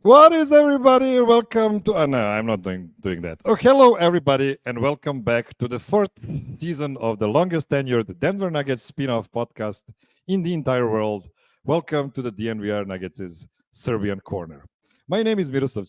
What is everybody? Welcome to. No, I'm not doing that. Oh, hello everybody, and welcome back to the fourth season of the longest tenured Denver Nuggets spin-off podcast in the entire world. Welcome to the DNVR Nuggets' Serbian Corner. My name is Miroslav,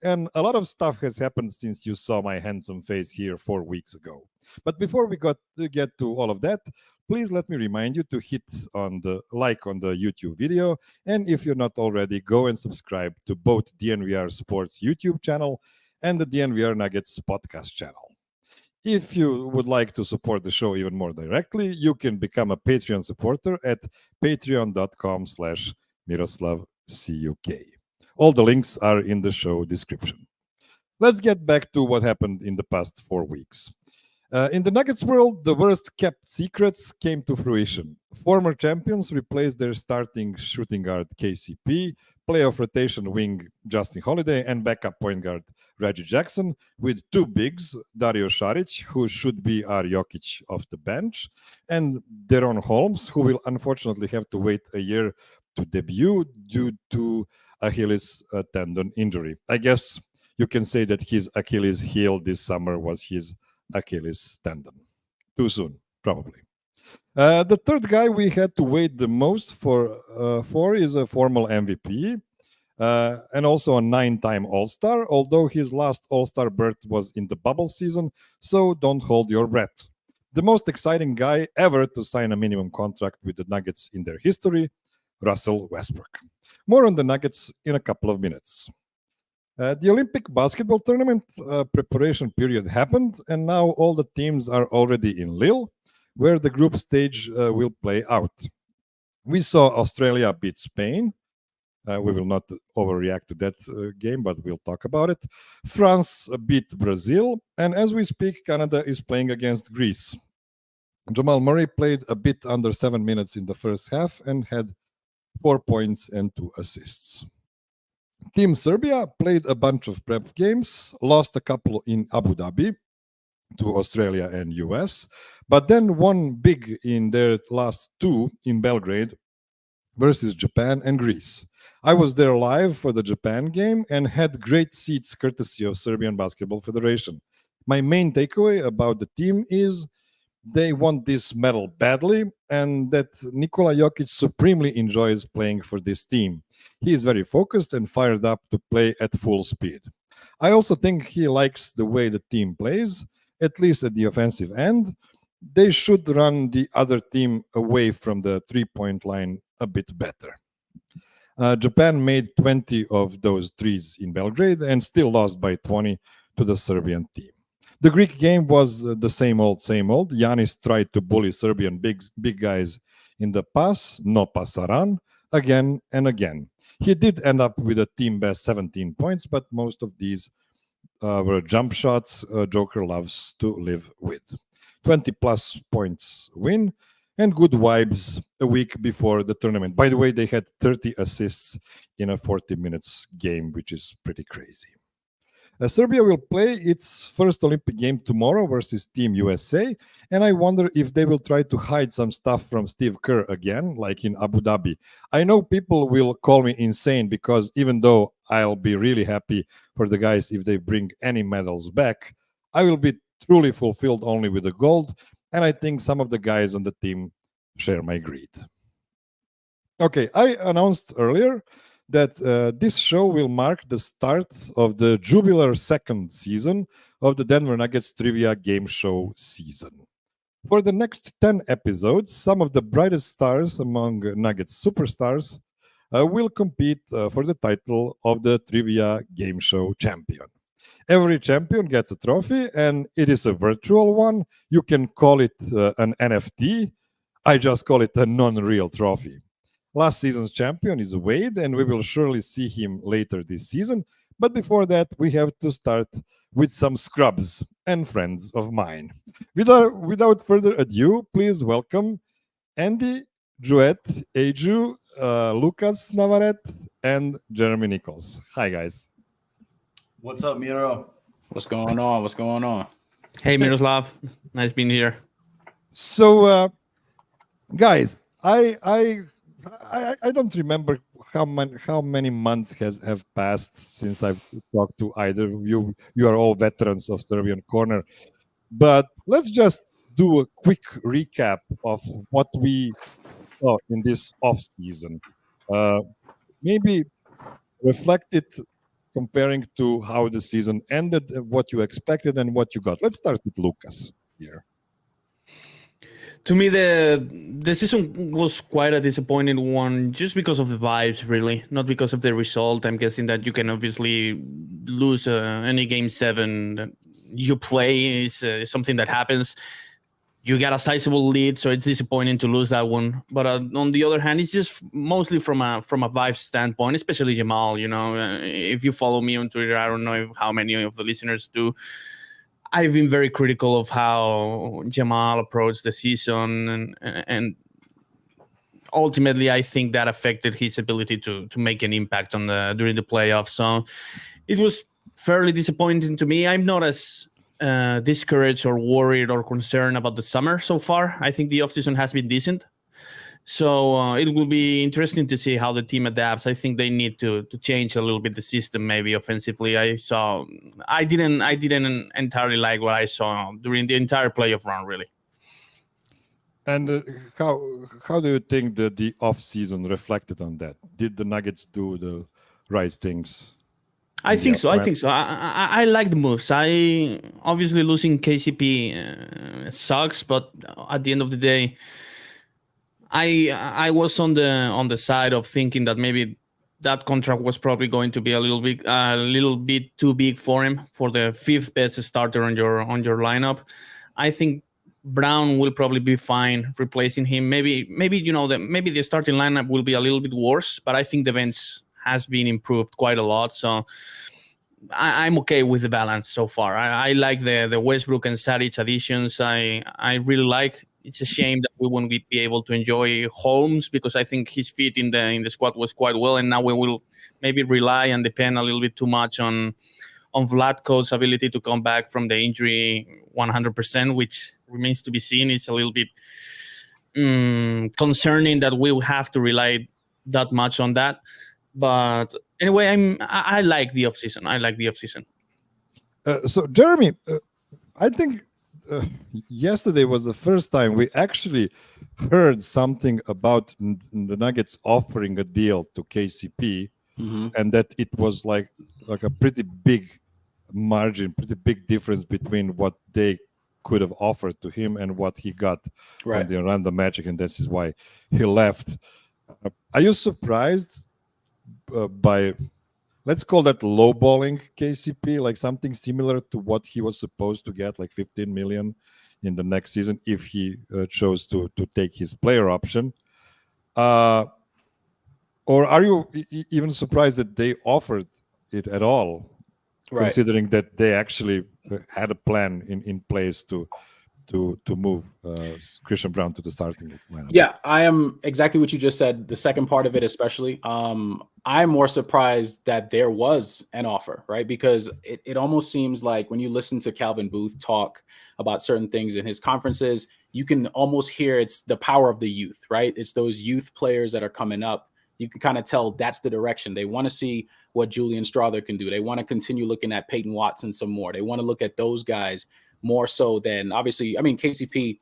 and a lot of stuff has happened since you saw my handsome face here 4 weeks ago. But before we get to all of that, please let me remind you to hit on the like on the YouTube video. And if you're not already, go and subscribe to both DNVR Sports YouTube channel and the DNVR Nuggets podcast channel. If you would like to support the show even more directly, you can become a Patreon supporter at patreon.com/MiroslavCuk. All the links are in the show description. Let's get back to what happened in the past 4 weeks. In the Nuggets world, the worst kept secrets came to fruition. Former champions replaced their starting shooting guard KCP, playoff rotation wing Justin Holiday, and backup point guard Reggie Jackson with two bigs, Dario Saric, who should be our Jokic off the bench, and Deron Holmes, who will unfortunately have to wait a year to debut due to Achilles tendon injury. I guess you can say that his Achilles heel this summer was his Achilles tendon. Too soon, probably. The third guy we had to wait the most for is a formal MVP and also a 9-time All-Star, although his last All-Star berth was in the bubble season, so don't hold your breath. The most exciting guy ever to sign a minimum contract with the Nuggets in their history, Russell Westbrook. More on the Nuggets in a couple of minutes. The Olympic basketball tournament preparation period happened, and now all the teams are already in Lille, where the group stage will play out. We saw Australia beat Spain. We will not overreact to that game, but we'll talk about it. France beat Brazil, and as we speak, Canada is playing against Greece. Jamal Murray played a bit under 7 minutes in the first half and had 4 points and 2 assists. Team Serbia played a bunch of prep games, lost a couple in Abu Dhabi to Australia and US, but then won big in their last two in Belgrade versus Japan and Greece. I was there live for the Japan game and had great seats courtesy of Serbian Basketball Federation. My main takeaway about the team is they want this medal badly, and that Nikola Jokic supremely enjoys playing for this team. He is very focused and fired up to play at full speed. I also think he likes the way the team plays, at least at the offensive end. They should run the other team away from the three-point line a bit better. Japan made 20 of those threes in Belgrade and still lost by 20 to the Serbian team. The Greek game was the same old, same old. Giannis tried to bully Serbian big guys in the pass, no pasaran, again and again. He did end up with a team best 17 points, but most of these were jump shots Joker loves to live with. 20 plus points win and good vibes a week before the tournament. By the way, they had 30 assists in a 40 minutes game, which is pretty crazy. Serbia will play its first Olympic game tomorrow versus Team USA, and I wonder if they will try to hide some stuff from Steve Kerr again, like in Abu Dhabi. I know people will call me insane because even though I'll be really happy for the guys if they bring any medals back, I will be truly fulfilled only with the gold, and I think some of the guys on the team share my greed. Okay, I announced earlier that this show will mark the start of the jubilar second season of the Denver Nuggets Trivia Game Show season. For the next 10 episodes, some of the brightest stars among Nuggets superstars will compete for the title of the Trivia Game Show champion. Every champion gets a trophy, and it is a virtual one. You can call it an NFT. I just call it a non-real trophy. Last season's champion is Wade, and we will surely see him later this season. But before that, we have to start with some scrubs and friends of mine. Without further ado, please welcome Andy Juett, Aju, Jucas Navarrete, and Jeremy Nicolls. Hi, guys. What's up, Miro? What's going on? What's going on? Hey, Miroslav. Nice being here. So, guys, I I don't remember how many months have passed since I've talked to either of you. You are all veterans of Serbian Corner, but let's just do a quick recap of what we saw in this off season. Maybe reflect it comparing to how the season ended, what you expected, and what you got. Let's start with Lucas here. To me, the season was quite a disappointing one, just because of the vibes, really, not because of the result. I'm guessing that you can obviously lose any game 7 that you play is something that happens. You got a sizable lead, so it's disappointing to lose that one. But on the other hand, it's just mostly from a vibe standpoint, especially Jamal. If you follow me on Twitter, I don't know how many of the listeners do. I've been very critical of how Jamal approached the season, and ultimately, I think that affected his ability to make an impact during the playoffs. So it was fairly disappointing to me. I'm not as discouraged or worried or concerned about the summer so far. I think the offseason has been decent. So it will be interesting to see how the team adapts. I think they need to change a little bit the system, maybe offensively. I didn't entirely like what I saw during the entire playoff run, really. And how do you think that the off season reflected on that? Did the Nuggets do the right things? I think so. I like the moves. Obviously losing KCP sucks, but at the end of the day, I was on the side of thinking that maybe that contract was probably going to be a little bit too big for him, for the 5th best starter on your lineup. I think Brown will probably be fine replacing him. Maybe the starting lineup will be a little bit worse, but I think the bench has been improved quite a lot. So I'm okay with the balance so far. I like the Westbrook and Saric additions. I really like. It's a shame that we won't be able to enjoy Holmes, because I think his fit in the squad was quite well, and now we will maybe rely and depend a little bit too much on Vlatko's ability to come back from the injury 100%, which remains to be seen. It's a little bit concerning that we will have to rely that much on that. But anyway, I like the offseason. So Jeremy, I think yesterday was the first time we actually heard something about the Nuggets offering a deal to KCP, and that it was like a pretty big margin, pretty big difference between what they could have offered to him and what he got from the Orlando Magic, and this is why he left. Are you surprised by, let's call that lowballing KCP, like something similar to what he was supposed to get, like 15 million in the next season if he chose to take his player option? Or are you even surprised that they offered it at all, considering that they actually had a plan in place to move Christian Brown to the starting lineup? Yeah, I am exactly what you just said. The second part of it, especially, I'm more surprised that there was an offer, right? Because it almost seems like when you listen to Calvin Booth talk about certain things in his conferences, you can almost hear it's the power of the youth, right? It's those youth players that are coming up. You can kind of tell that's the direction. They want to see what Julian Strawther can do. They want to continue looking at Peyton Watson some more. They want to look at those guys more so than, obviously, KCP,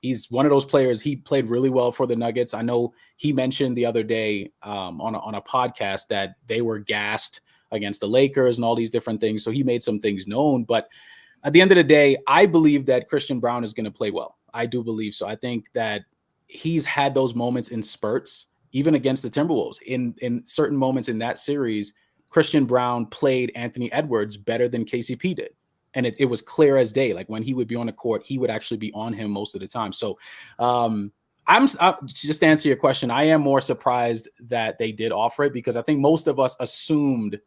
he's one of those players. He played really well for the Nuggets. I know he mentioned the other day on a podcast that they were gassed against the Lakers and all these different things. So he made some things known. But at the end of the day, I believe that Christian Brown is going to play well. I do believe so. I think that he's had those moments in spurts, even against the Timberwolves. In certain moments in that series, Christian Brown played Anthony Edwards better than KCP did. And it was clear as day. Like when he would be on the court, he would actually be on him most of the time. So I'm just to answer your question, I am more surprised that they did offer it, because I think most of us assumed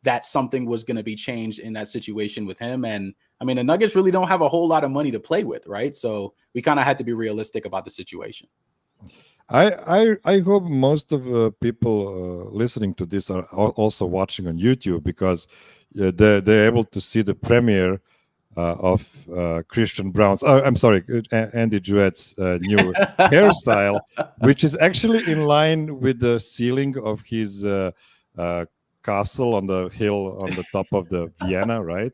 that something was going to be changed in that situation with him. And the Nuggets really don't have a whole lot of money to play with, right? So we kind of had to be realistic about the situation. I hope most of the people listening to this are also watching on YouTube, because they're able to see the premiere Christian Brown's. I'm sorry, Andy Juett's new hairstyle, which is actually in line with the ceiling of his castle on the hill on the top of the Vienna, right?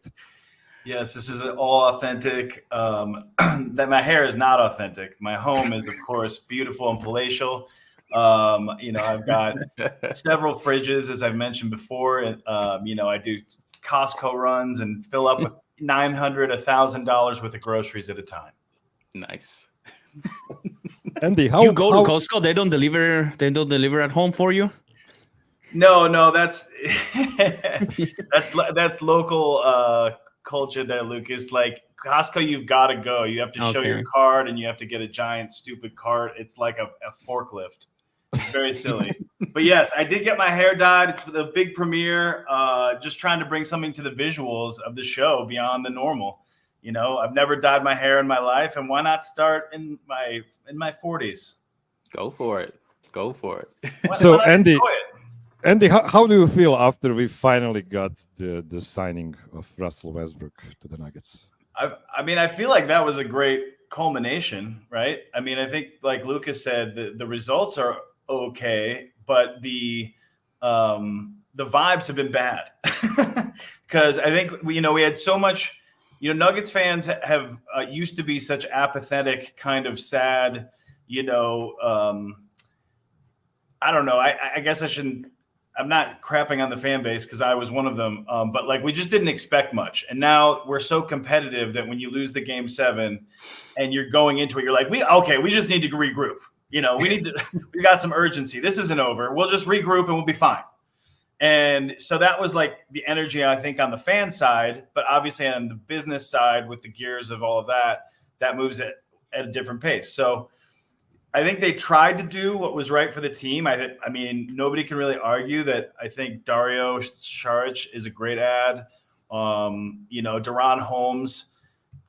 Yes, this is all authentic. That my hair is not authentic. My home is, of course, beautiful and palatial. I've got several fridges, as I've mentioned before. And, I do Costco runs and fill up with $900, $1,000 worth of groceries at a time. Nice. Andy, how you go to Costco? They don't deliver. They don't deliver at home for you. No, that's that's local culture there, Lucas. Like Costco, you've got to go. You have to show your card, and you have to get a giant, stupid cart. It's like a forklift. It's very silly. But yes, I did get my hair dyed. It's the big premiere. Just trying to bring something to the visuals of the show beyond the normal. I've never dyed my hair in my life, and why not start in my 40s? Go for it. So Andy, how do you feel after we finally got the signing of Russell Westbrook to the Nuggets? I feel like that was a great culmination, right? I think, like Lucas said, the results are okay, but the vibes have been bad because I think we had so much. Nuggets fans have used to be such apathetic, kind of sad. I don't know. I guess I shouldn't. I'm not crapping on the fan base because I was one of them. But like we just didn't expect much, and now we're so competitive that when you lose the game 7, and you're going into it, you're like, we just need to regroup. We got some urgency. This isn't over. We'll just regroup and we'll be fine. And so that was like the energy, I think, on the fan side, but obviously on the business side with the gears of all of that moves at a different pace. So I think they tried to do what was right for the team. Nobody can really argue that. I think Dario Saric is a great ad. Durant Holmes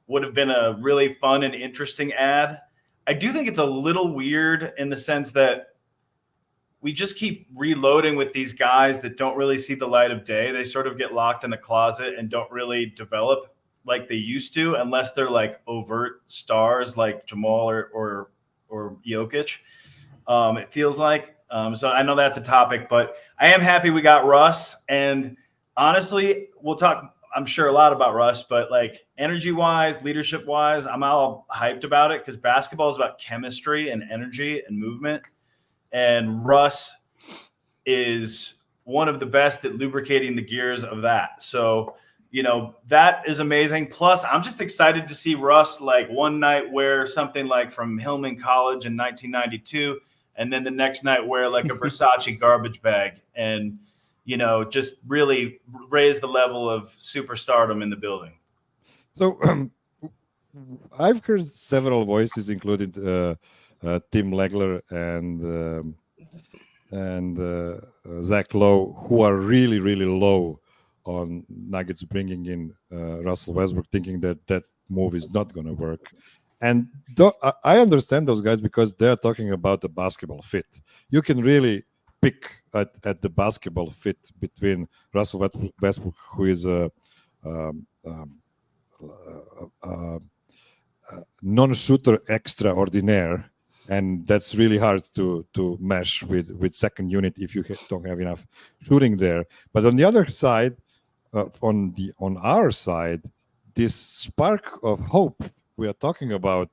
would have been a really fun and interesting ad. I do think it's a little weird in the sense that we just keep reloading with these guys that don't really see the light of day. They sort of get locked in a closet and don't really develop like they used to, unless they're like overt stars like Jamal or Jokic. It feels like. So I know that's a topic, but I am happy we got Russ. And honestly, we'll talk, I'm sure, a lot about Russ, but like energy-wise, leadership-wise, I'm all hyped about it because basketball is about chemistry and energy and movement. And Russ is one of the best at lubricating the gears of that. So, that is amazing. Plus, I'm just excited to see Russ like one night wear something like from Hillman College in 1992, and then the next night wear like a Versace garbage bag and, just really raise the level of superstardom in the building. So I've heard several voices, including Tim Legler and Zach Lowe, who are really, really low on Nuggets bringing in Russell Westbrook, thinking that move is not going to work. And I understand those guys because they're talking about the basketball fit. You can really pick at the basketball fit between Russell Westbrook, who is a non-shooter extraordinaire, and that's really hard to mesh with second unit if you don't have enough shooting there. But on the other side, on our side, this spark of hope we are talking about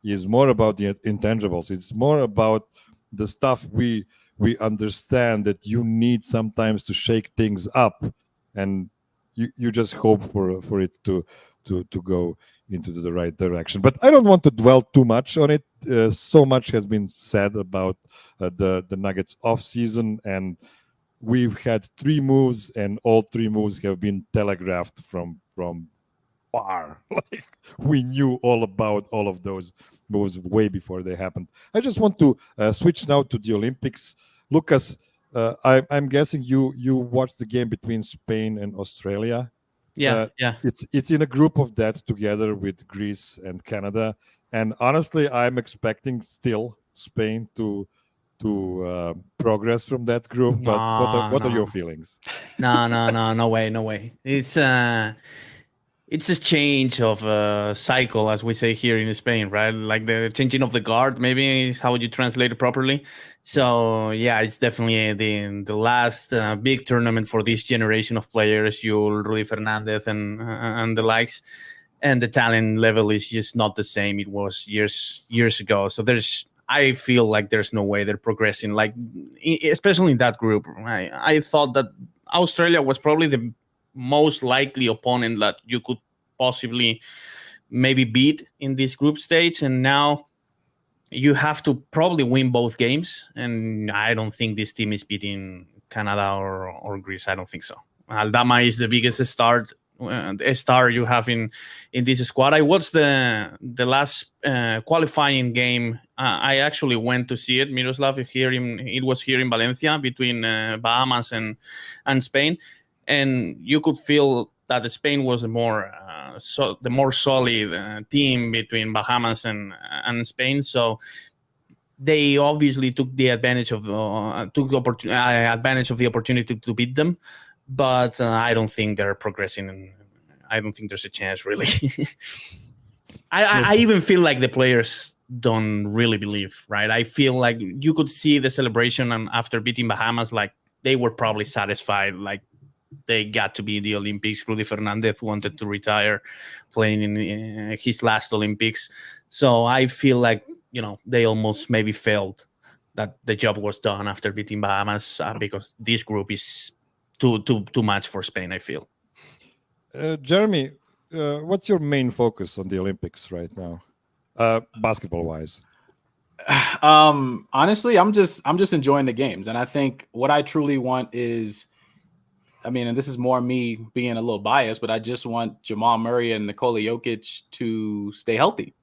is more about the intangibles. It's more about the stuff we understand that you need sometimes to shake things up, and you just hope for it to go into the right direction. But I don't want to dwell too much on it. So much has been said about the Nuggets off-season, and we've had 3 moves, and all 3 moves have been telegraphed from far. Like we knew all about all of those moves way before they happened. I just want to switch now to the Olympics. Lucas, I'm guessing you watched the game between Spain and Australia. Yeah. It's in a group of that together with Greece and Canada. And honestly, I'm expecting still Spain to progress from that group. But what are your feelings? No way. It's it's a change of cycle, as we say here in Spain, right? Like the changing of the guard, maybe is how you translate it properly. So yeah, it's definitely the last big tournament for this generation of players, Yul, Rudy Fernandez, and the likes. And the talent level is just not the same it was years ago. So I feel like there's no way they're progressing. Like especially in that group, I thought that Australia was probably the most likely opponent that you could possibly maybe beat in this group stage, and now you have to probably win both games, and I don't think this team is beating Canada or Greece. I don't think so. Aldama is the biggest star you have in this squad. I watched the last qualifying game. I actually went to see it, Miroslav. It was here in Valencia between Bahamas and Spain, and you could feel that Spain was the more solid team between Bahamas and Spain. So they obviously took the advantage of advantage of the opportunity to beat them, but I don't think they're progressing, and I don't think there's a chance really. I even feel like the players don't really believe, right? I feel like you could see the celebration after beating Bahamas, like they were probably satisfied, like they got to be in the Olympics. Rudy Fernandez wanted to retire playing in his last Olympics. So I feel like, they almost maybe felt that the job was done after beating Bahamas because this group is too much for Spain, I feel. Jeremy, what's your main focus on the Olympics right now, basketball-wise? Honestly, I'm just enjoying the games, and I think what I truly want is, and this is more me being a little biased, but I just want Jamal Murray and Nikola Jokic to stay healthy,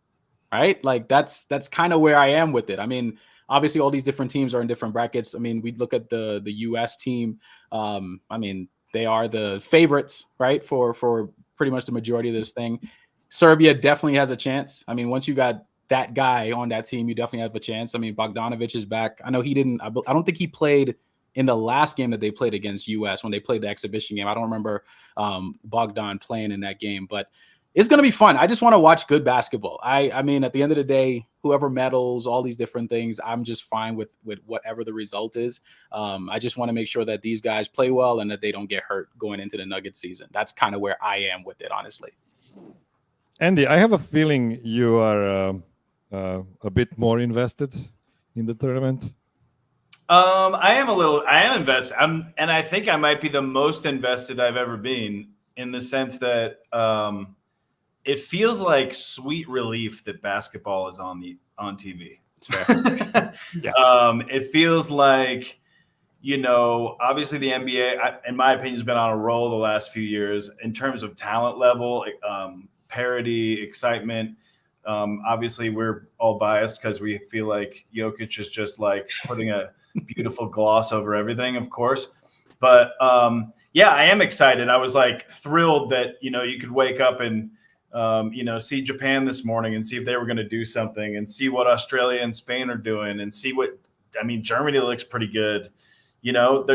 right? Like that's kind of where I am with it. Obviously all these different teams are in different brackets. We look at the US team. They are the favorites, right? For pretty much the majority of this thing. Serbia definitely has a chance. Once you got that guy on that team, you definitely have a chance. Bogdanovic is back. I know he didn't, I don't think he played in the last game that they played against US when they played the exhibition game. I don't remember Bogdan playing in that game, but it's going to be fun. I just want to watch good basketball. At the end of the day, whoever medals, all these different things, I'm just fine with whatever the result is. I just want to make sure that these guys play well and that they don't get hurt going into the Nuggets season. That's kind of where I am with it, honestly. Andy, I have a feeling you are a bit more invested in the tournament. I am invested. And I think I might be the most invested I've ever been, in the sense that it feels like sweet relief that basketball is on TV. It's fair. Yeah. It feels like, obviously the NBA, in my opinion, has been on a roll the last few years in terms of talent level, parity, excitement. Obviously, we're all biased because we feel like Jokic is just like putting a beautiful gloss over everything, of course. But yeah, I am excited. I was like thrilled that, you could wake up and, see Japan this morning and see if they were going to do something, and see what Australia and Spain are doing, and see Germany looks pretty good. I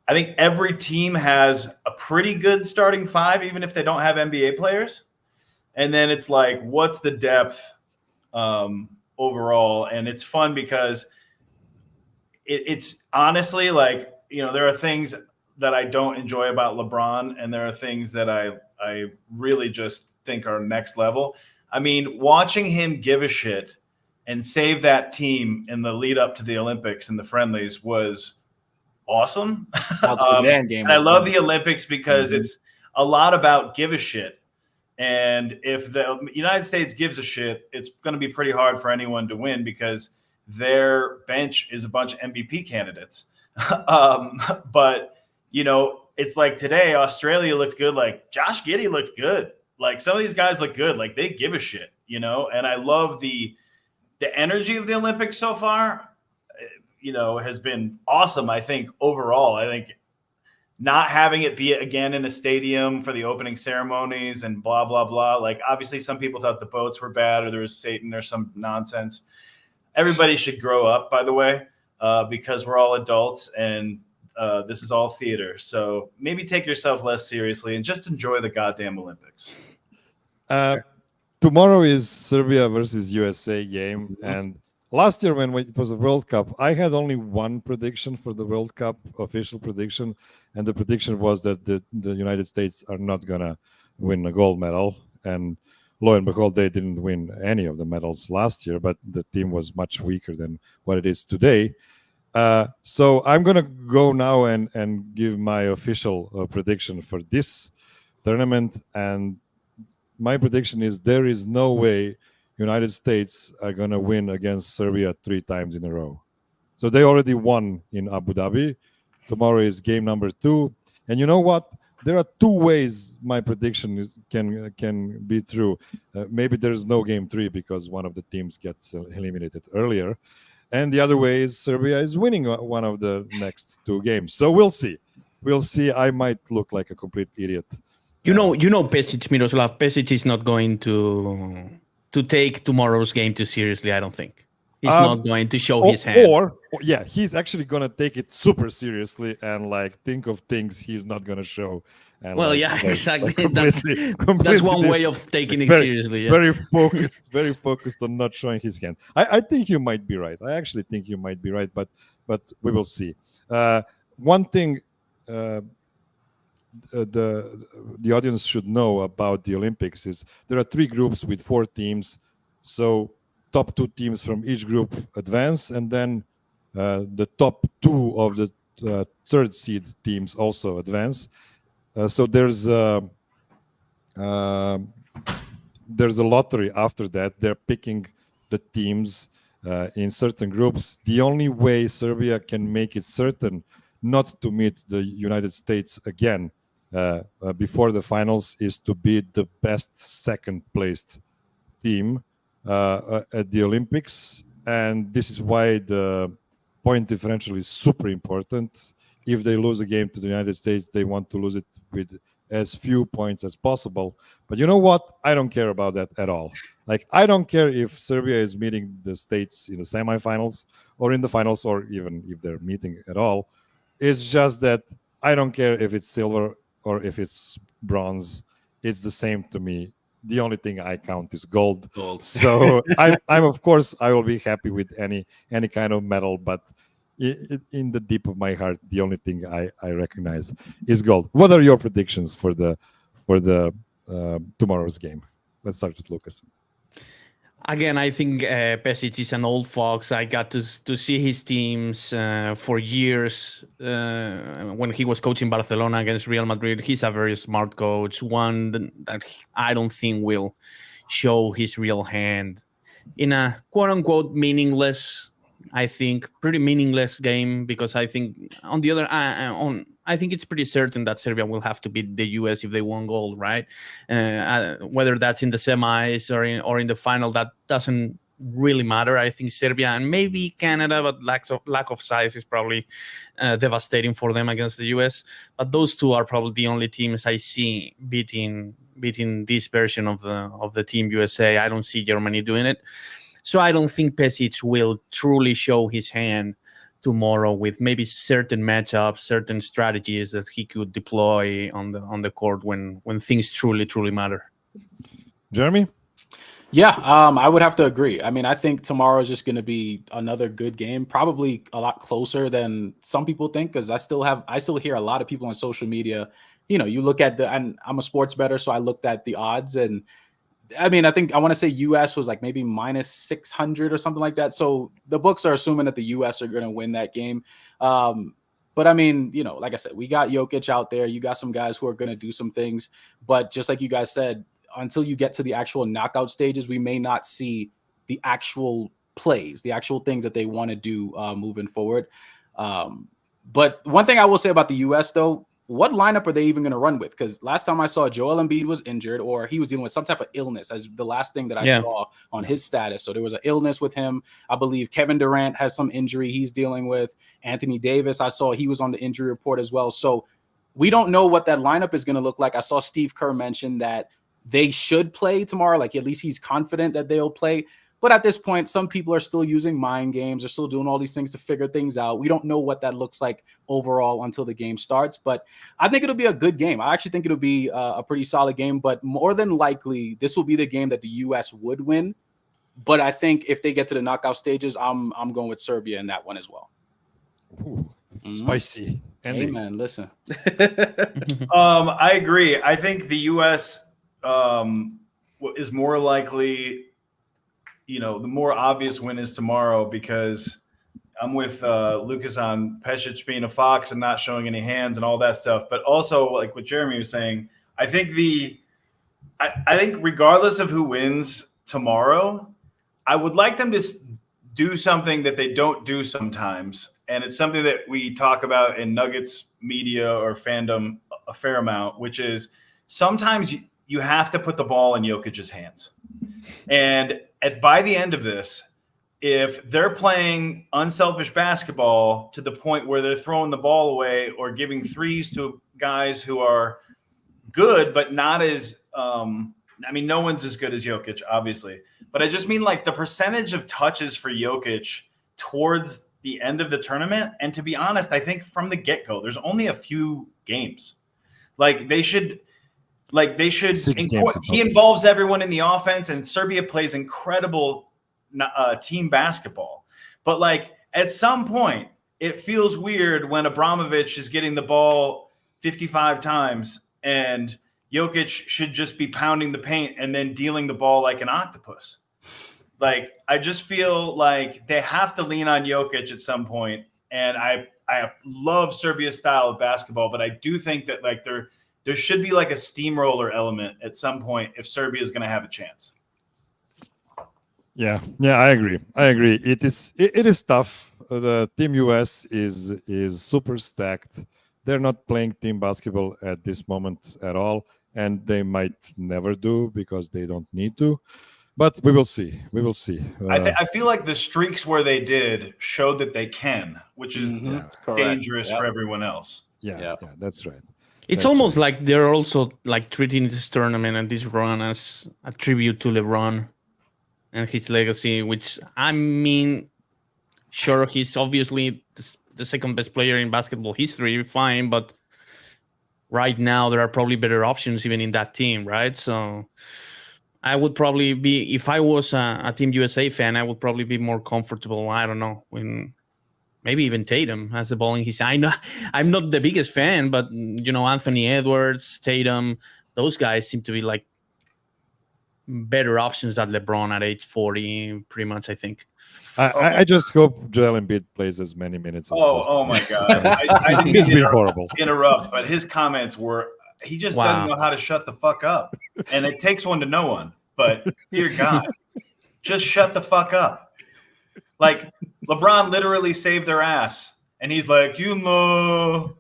think every team has a pretty good starting five, even if they don't have NBA players. And then it's like, what's the depth overall? And it's fun because it's honestly like, there are things that I don't enjoy about LeBron, and there are things that I really just think are next level. Watching him give a shit and save that team in the lead up to the Olympics and the friendlies was awesome. Game. And I love the Olympics because it's a lot about give a shit. And if the United States gives a shit, it's going to be pretty hard for anyone to win because their bench is a bunch of MVP candidates. But, it's like today, Australia looked good. Like Josh Giddey looked good. Like some of these guys look good. Like they give a shit, and I love the energy of the Olympics so far, has been awesome. I think overall, not having it be again in a stadium for the opening ceremonies and blah, blah, blah. Like obviously some people thought the boats were bad or there was Satan or some nonsense. Everybody should grow up, by the way, because we're all adults, and this is all theater. So maybe take yourself less seriously and just enjoy the goddamn Olympics. Tomorrow is Serbia versus USA game, and last year when it was a World Cup, I had only one prediction for the World Cup, official prediction, and the prediction was that the United States are not gonna win a gold medal. And lo and behold, they didn't win any of the medals last year, but the team was much weaker than what it is today. So I'm gonna go now and give my official prediction for this tournament, and my prediction is there is no way United States are going to win against Serbia 3 times in a row. So they already won in Abu Dhabi. Tomorrow is game number 2. And you know what? There are 2 ways my prediction can be true. Maybe there's no game 3 because one of the teams gets eliminated earlier. And the other way is Serbia is winning one of the next 2 games. So we'll see. We'll see. I might look like a complete idiot. You know, Pesic, Miroslav. Pesic is not going to take tomorrow's game too seriously. I don't think he's not going to show his hand. Or he's actually going to take it super seriously and like think of things he's not going to show. And exactly. Like that's one way of taking it seriously. Yeah. Very focused on not showing his hand. I think you might be right. I actually think you might be right, but we will see. One thing. The audience should know about the Olympics is there are 3 groups with 4 teams. So top 2 teams from each group advance, and then the top 2 of the 3rd seed teams also advance. So there's a lottery after that. They're picking the teams in certain groups. The only way Serbia can make it certain not to meet the United States again before the finals is to be the best 2nd placed team at the Olympics. And this is why the point differential is super important. If they lose a game to the United States, they want to lose it with as few points as possible. But you know what? I don't care about that at all. Like, I don't care if Serbia is meeting the States in the semifinals or in the finals, or even if they're meeting at all. It's just that I don't care if it's silver or if it's bronze. It's the same to me. The only thing I count is gold. So I'm of course I will be happy with any kind of medal, but in the deep of my heart, the only thing I recognize is gold. What are your predictions for the tomorrow's game? Let's start with Lucas. Again, I think Pesic is an old fox. I got to see his teams for years when he was coaching Barcelona against Real Madrid. He's a very smart coach, one that I don't think will show his real hand in a quote-unquote meaningless, I think, pretty meaningless game, because I think on the other I think it's pretty certain that Serbia will have to beat the US if they won gold, right? Whether that's in the semis or in the final, that doesn't really matter. I think Serbia and maybe Canada, but lack of size is probably devastating for them against the US. But those 2 are probably the only teams I see beating this version of the Team USA. I don't see Germany doing it. So I don't think Pesic will truly show his hand tomorrow with maybe certain matchups, certain strategies that he could deploy on the court when things truly matter. Jeremy? Yeah, I would have to agree. I mean, I think tomorrow is just going to be another good game, probably a lot closer than some people think, because I still hear a lot of people on social media. You know, you look at and I'm a sports bettor, so I looked at the odds, and I mean, I want to say US was like maybe minus 600 or something like that. So the books are assuming that the US are going to win that game. But I mean, you know, like I said, we got Jokic out there. You got some guys who are going to do some things. But just like you guys said, until you get to the actual knockout stages, we may not see the actual plays, the actual things that they want to do moving forward. But one thing I will say about the US, though, what lineup are they even going to run with? Because last time I saw Joel Embiid was injured, or he was dealing with some type of illness, as the last thing that I saw on his status. So there was an illness with him. I believe Kevin Durant has some injury he's dealing with. Anthony Davis, I saw he was on the injury report as well. So we don't know what that lineup is going to look like. I saw Steve Kerr mention that they should play tomorrow. Like, at least he's confident that they'll play. But at this point, some people are still using mind games. They're still doing all these things to figure things out. We don't know what that looks like overall until the game starts. But I think it'll be a good game. I actually think it'll be a pretty solid game. But more than likely, this will be the game that the U.S. would win. But I think if they get to the knockout stages, I'm going with Serbia in that one as well. Ooh, spicy. Hey, man, listen. I agree. I think the U.S. Is more likely, the more obvious win is tomorrow, because I'm with Lucas on Pesic being a fox and not showing any hands and all that stuff. But also, like what Jeremy was saying, I think I think regardless of who wins tomorrow, I would like them to do something that they don't do sometimes. And it's something that we talk about in Nuggets media or fandom a fair amount, which is sometimes you have to put the ball in Jokic's hands. And by the end of this, if they're playing unselfish basketball to the point where they're throwing the ball away or giving threes to guys who are good, but not as no one's as good as Jokic, obviously. But I just mean like the percentage of touches for Jokic towards the end of the tournament. And to be honest, I think from the get-go, there's only a few games. They should. He involves everyone in the offense, and Serbia plays incredible team basketball. But at some point, it feels weird when Abramovich is getting the ball 55 times and Jokic should just be pounding the paint and then dealing the ball like an octopus. I just feel like they have to lean on Jokic at some point. And I love Serbia's style of basketball, but I do think that there should be a steamroller element at some point if Serbia is going to have a chance. Yeah, I agree. It is tough. The Team US is super stacked. They're not playing team basketball at this moment at all, and they might never do because they don't need to. But we will see. I feel like the streaks where they did showed that they can, which is dangerous for everyone else. Yeah, that's right. It's almost like they're also treating this tournament and this run as a tribute to LeBron and his legacy, which sure, he's obviously the second best player in basketball history, fine, but right now there are probably better options even in that team, right? So I would probably be, if I was a Team USA fan, I would probably be more comfortable, I don't know, when maybe even Tatum has the ball in his hand. I'm not the biggest fan, but, Anthony Edwards, Tatum, those guys seem to be better options than LeBron at age 40, pretty much, I think. I just hope Joel Embiid plays as many minutes as possible. Oh my God. I didn't He's been horrible. Interrupt, but his comments were, he just doesn't know how to shut the fuck up. And it takes one to know one. But dear God, just shut the fuck up. LeBron literally saved their ass. And he's like, LeBron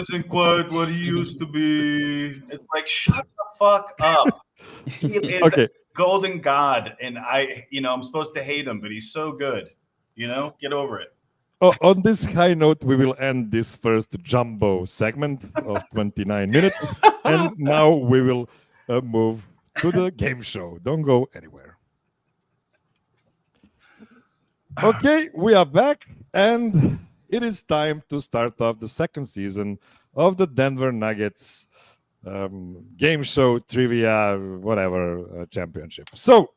isn't quite what he used to be. It's shut the fuck up. He is a golden god. And I'm supposed to hate him, but he's so good. Get over it. On this high note, we will end this first jumbo segment of 29 minutes. And now we will move to the game show. Don't go anywhere. Okay, we are back, and it is time to start off the second season of the Denver Nuggets game show, trivia, whatever championship. So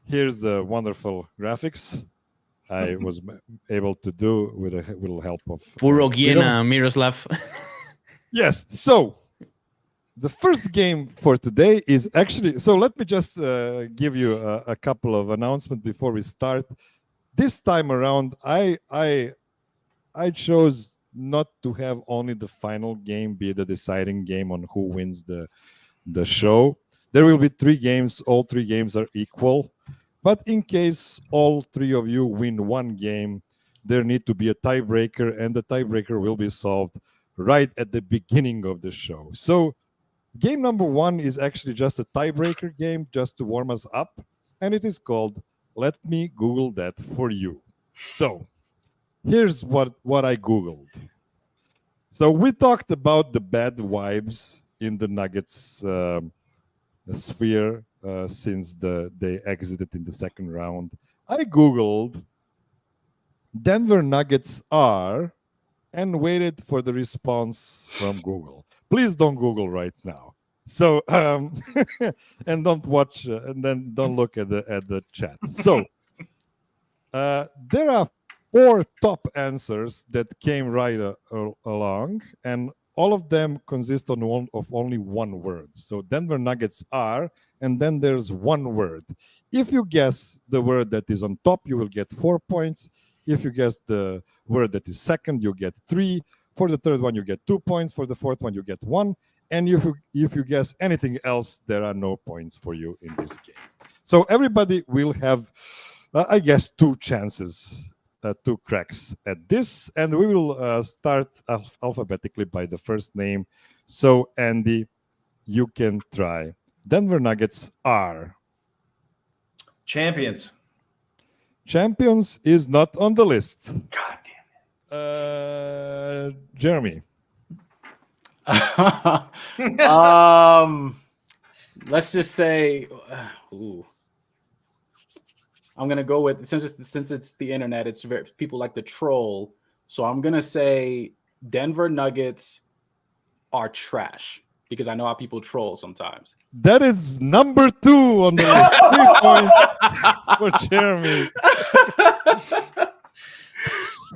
here's the wonderful graphics I was able to do with a little help of Purogiena, Miroslav. Yes. So the first game for today is actually, so let me just give you a couple of announcements before we start. This time around, I chose not to have only the final game be the deciding game on who wins the show. There will be 3 games. All 3 games are equal. But in case all 3 of you win one game, there need to be a tiebreaker, and the tiebreaker will be solved right at the beginning of the show. So game number 1 is actually just a tiebreaker game, just to warm us up, and it is called Let Me Google That For You. So here's what I Googled. So we talked about the bad vibes in the Nuggets sphere since they exited in the second round. I Googled Denver Nuggets are and waited for the response from Google. Please don't Google right now. So and don't watch and then don't look at the chat. So there are 4 top answers that came right along, and all of them consist of only one word. So Denver Nuggets are, and then there's one word. If you guess the word that is on top, you will get 4 points. If you guess the word that is second, you get 3. For the third one, you get 2 points. For the fourth one, you get 1. And if you guess anything else, there are no points for you in this game. So everybody will have, I guess, 2 chances, 2 cracks at this. And we will start alphabetically by the first name. So, Andy, you can try. Denver Nuggets are. Champions. Champions is not on the list. God damn it. Jeremy. Let's just say, I'm gonna go with since it's the internet. It's very people like to troll, so I'm gonna say Denver Nuggets are trash because I know how people troll sometimes. That is number 2 on the list. 3 points for Jeremy.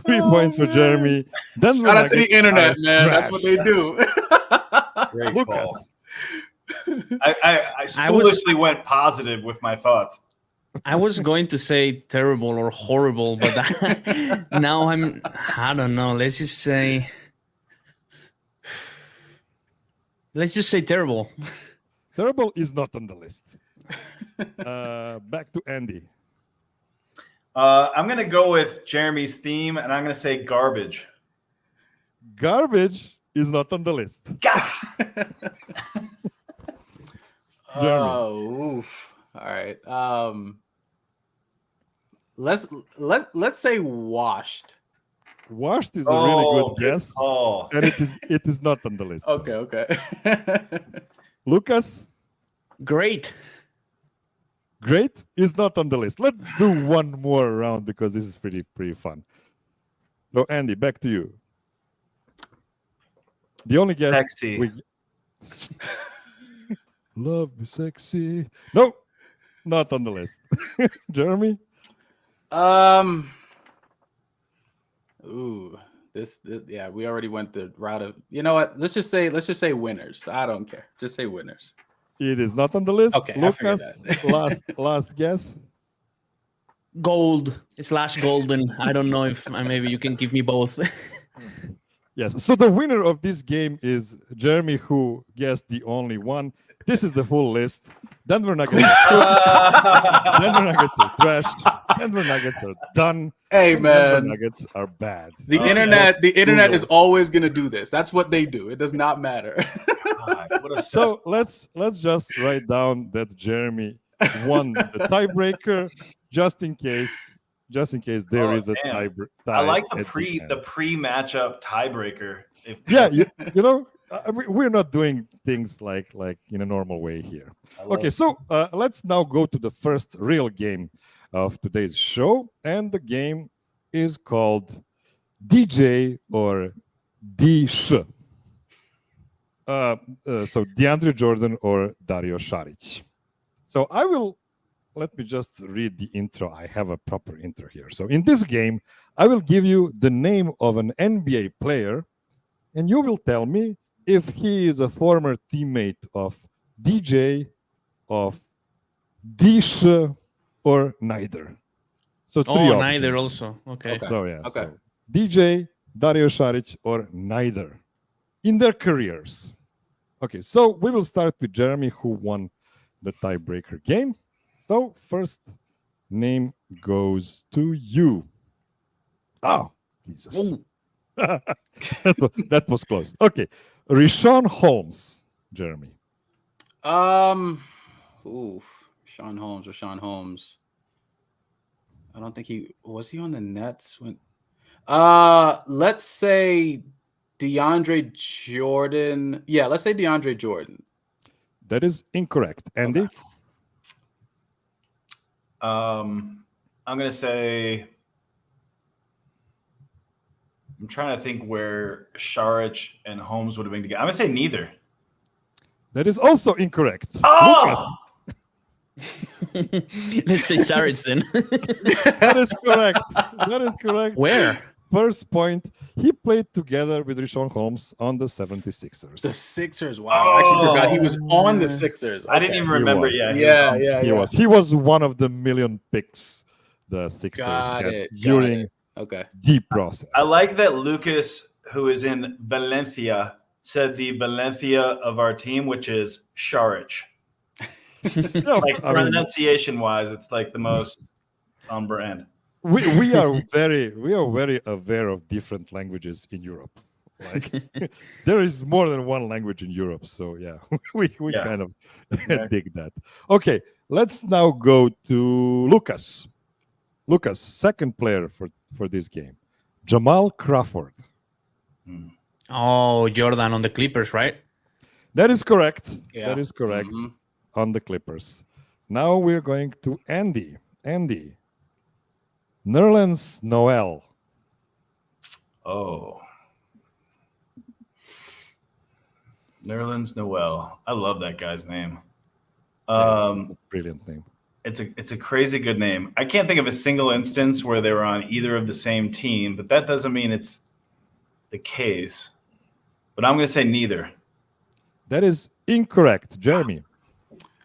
3 points for Jeremy. Denver Shout out to the Nuggets internet, are man. trash. That's what they do. Great Lucas. call. I foolishly went positive with my thoughts. I was going to say terrible or horrible, but now I don't know. Let's just say terrible. Terrible is not on the list. Back to Andy. I'm going to go with Jeremy's theme, and I'm going to say garbage. Garbage is not on the list. Oh, oof. All right. Let's say washed. Washed is a really good guess, Oh, and it is not on the list. Okay. Lucas, Great. great is not on the list. Let's do one more round because this is pretty fun. So Andy, back to you. The only guess sexy. Love is sexy. No, not on the list. Jeremy? This yeah, we already went the route of, you know what? Let's just say winners. I don't care. Just say winners. It is not on the list. Okay, I figured Lucas, that. last guess. Gold/golden. I don't know if maybe you can give me both. Yes. So the winner of this game is Jeremy, who guessed the only one. This is the full list. Denver Nuggets. Denver Nuggets are trash. Denver Nuggets are done. Hey and Denver man, Nuggets are bad. the internet is always gonna do this. That's what they do. It does not matter. God, what a So let's just write down that Jeremy won the tiebreaker, just in case there is a tie. I like the at end. pre matchup tiebreaker. Yeah, you know, we're not doing things like in a normal way here. Okay, so let's now go to the first real game of today's show, and the game is called DJ or D-Sh. So DeAndre Jordan or Dario Saric. So let me just read the intro. I have a proper intro here. So in this game, I will give you the name of an NBA player, and you will tell me if he is a former teammate of DJ, of Dish, or neither. So three options. Neither also. Okay. So yeah. Okay. So DJ, Dario Saric, or neither in their careers. Okay, so we will start with Jeremy, who won the tiebreaker game. So first name goes to you. Oh, Jesus. that was close. Okay. Richaun Holmes, Jeremy. Rashawn Holmes. I don't think he was on the Nets when. Let's say DeAndre Jordan. Yeah, let's say DeAndre Jordan. That is incorrect. Andy? I'm gonna say. I'm trying to think where Saric and Holmes would have been together. I'm gonna say neither. That is also incorrect. Oh! Let's say Saric then. That is correct. That is correct. Where? First point, he played together with Richaun Holmes on the 76ers. The Sixers. Wow. I actually forgot he was on the Sixers. I didn't even remember. was. Yeah, He was one of the million picks the Sixers had during the process. I like that Lucas, who is in Valencia, said the Valencia of our team, which is Saric. Like pronunciation-wise, it's like the most on brand. We are very aware of different languages in Europe. Like there is more than one language in Europe, so yeah, we kind of dig that. Okay, let's now go to Lucas. Lucas, second player for this game, Jamal Crawford. Oh, Jordan on the Clippers, right? That is correct. Yeah. That is correct on the Clippers. Now we're going to Andy. Andy, Nerlens Noel. Oh. Nerlens Noel. I love that guy's name. It's a brilliant name. It's a crazy good name. I can't think of a single instance where they were on either of the same team, but that doesn't mean it's the case. But I'm going to say neither. That is incorrect. Jeremy.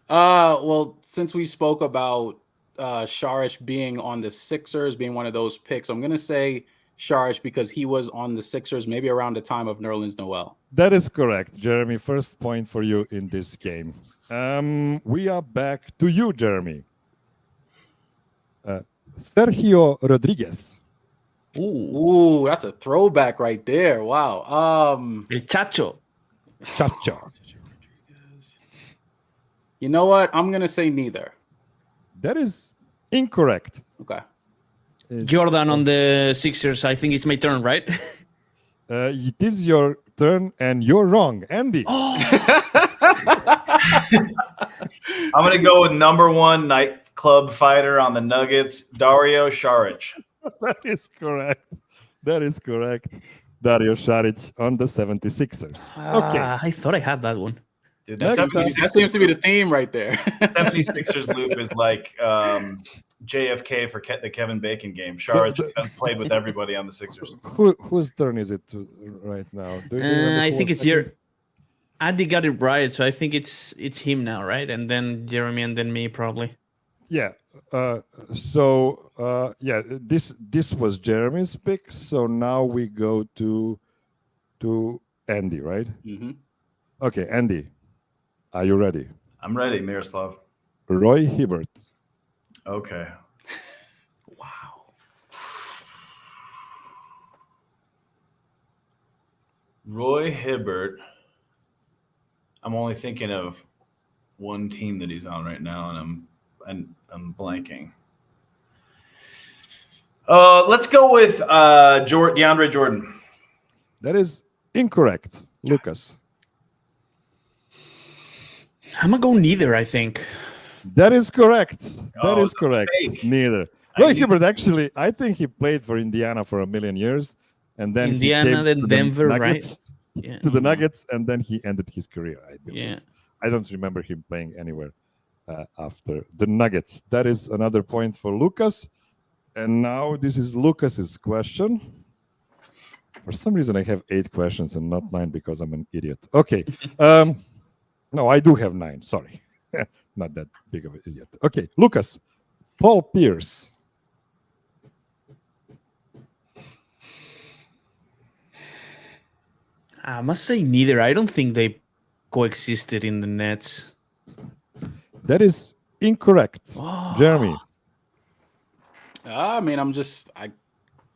Well, since we spoke about Saric being on the Sixers, being one of those picks, I'm going to say Saric because he was on the Sixers maybe around the time of Nerlens Noel. That is correct, Jeremy. First point for you in this game. We are back to you, Jeremy. Sergio Rodriguez. Ooh, that's a throwback right there. Wow. El Chacho. Chacho. You know what? I'm going to say neither. That is incorrect. Okay. Jordan on the Sixers. I think it's my turn, right? It is your turn, and you're wrong. Andy. I'm going to go with number one nightclub fighter on the Nuggets, Dario Saric. That is correct. That is correct. Dario Saric on the 76ers. Okay. I thought I had that one. Dude, That seems to be the theme right there. 76ers loop is like JFK for the Kevin Bacon game. Saric has played with everybody on the Sixers. Whose turn is it right now? Do you remember I who think was it's your Andy got it right, so I think it's him now, right? And then Jeremy, and then me, probably. Yeah. This was Jeremy's pick. So now we go to Andy, right? Mm-hmm. Okay, Andy, are you ready? I'm ready, Miroslav. Roy Hibbert. Okay. Wow. Roy Hibbert. I'm only thinking of one team that he's on right now, and I'm blanking. Let's go with DeAndre Jordan. That is incorrect, Lucas. I'm gonna go neither, I think. That is correct. That Oh, is correct. fake. Neither. Roy Hibbert, actually, I think he played for Indiana for a million years. And then Indiana, he came then to Denver, the Nuggets, right? Yeah. to the Nuggets, and then he ended his career, I believe. Yeah. I don't remember him playing anywhere after the Nuggets. That is another point for Lucas. And now this is Lucas's question. For some reason, I have 8 questions and not 9 because I'm an idiot. Okay. No, I do have 9. Sorry. Not that big of an idiot. Okay. Lucas, Paul Pierce. I must say neither. I don't think they coexisted in the Nets. That is incorrect. Jeremy. I mean, I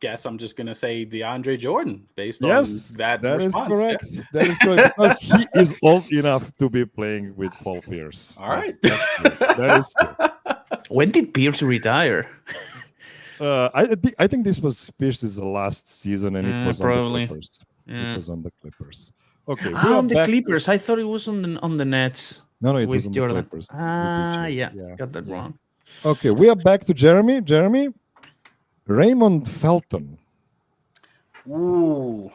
guess I'm just going to say DeAndre Jordan based Yes, on that is response. correct. Yeah. That is correct because he is old enough to be playing with Paul Pierce. All right. That's true. That is true. When did Pierce retire? I think this was Pierce's last season, and it was probably. on the Clippers. Yeah. It was on the Clippers. Okay, On the Clippers. I thought it was on the Nets. No, it with was on Jordan. the Clippers. Yeah, got that wrong. Okay, we are back to Jeremy. Jeremy, Raymond Felton. Ooh.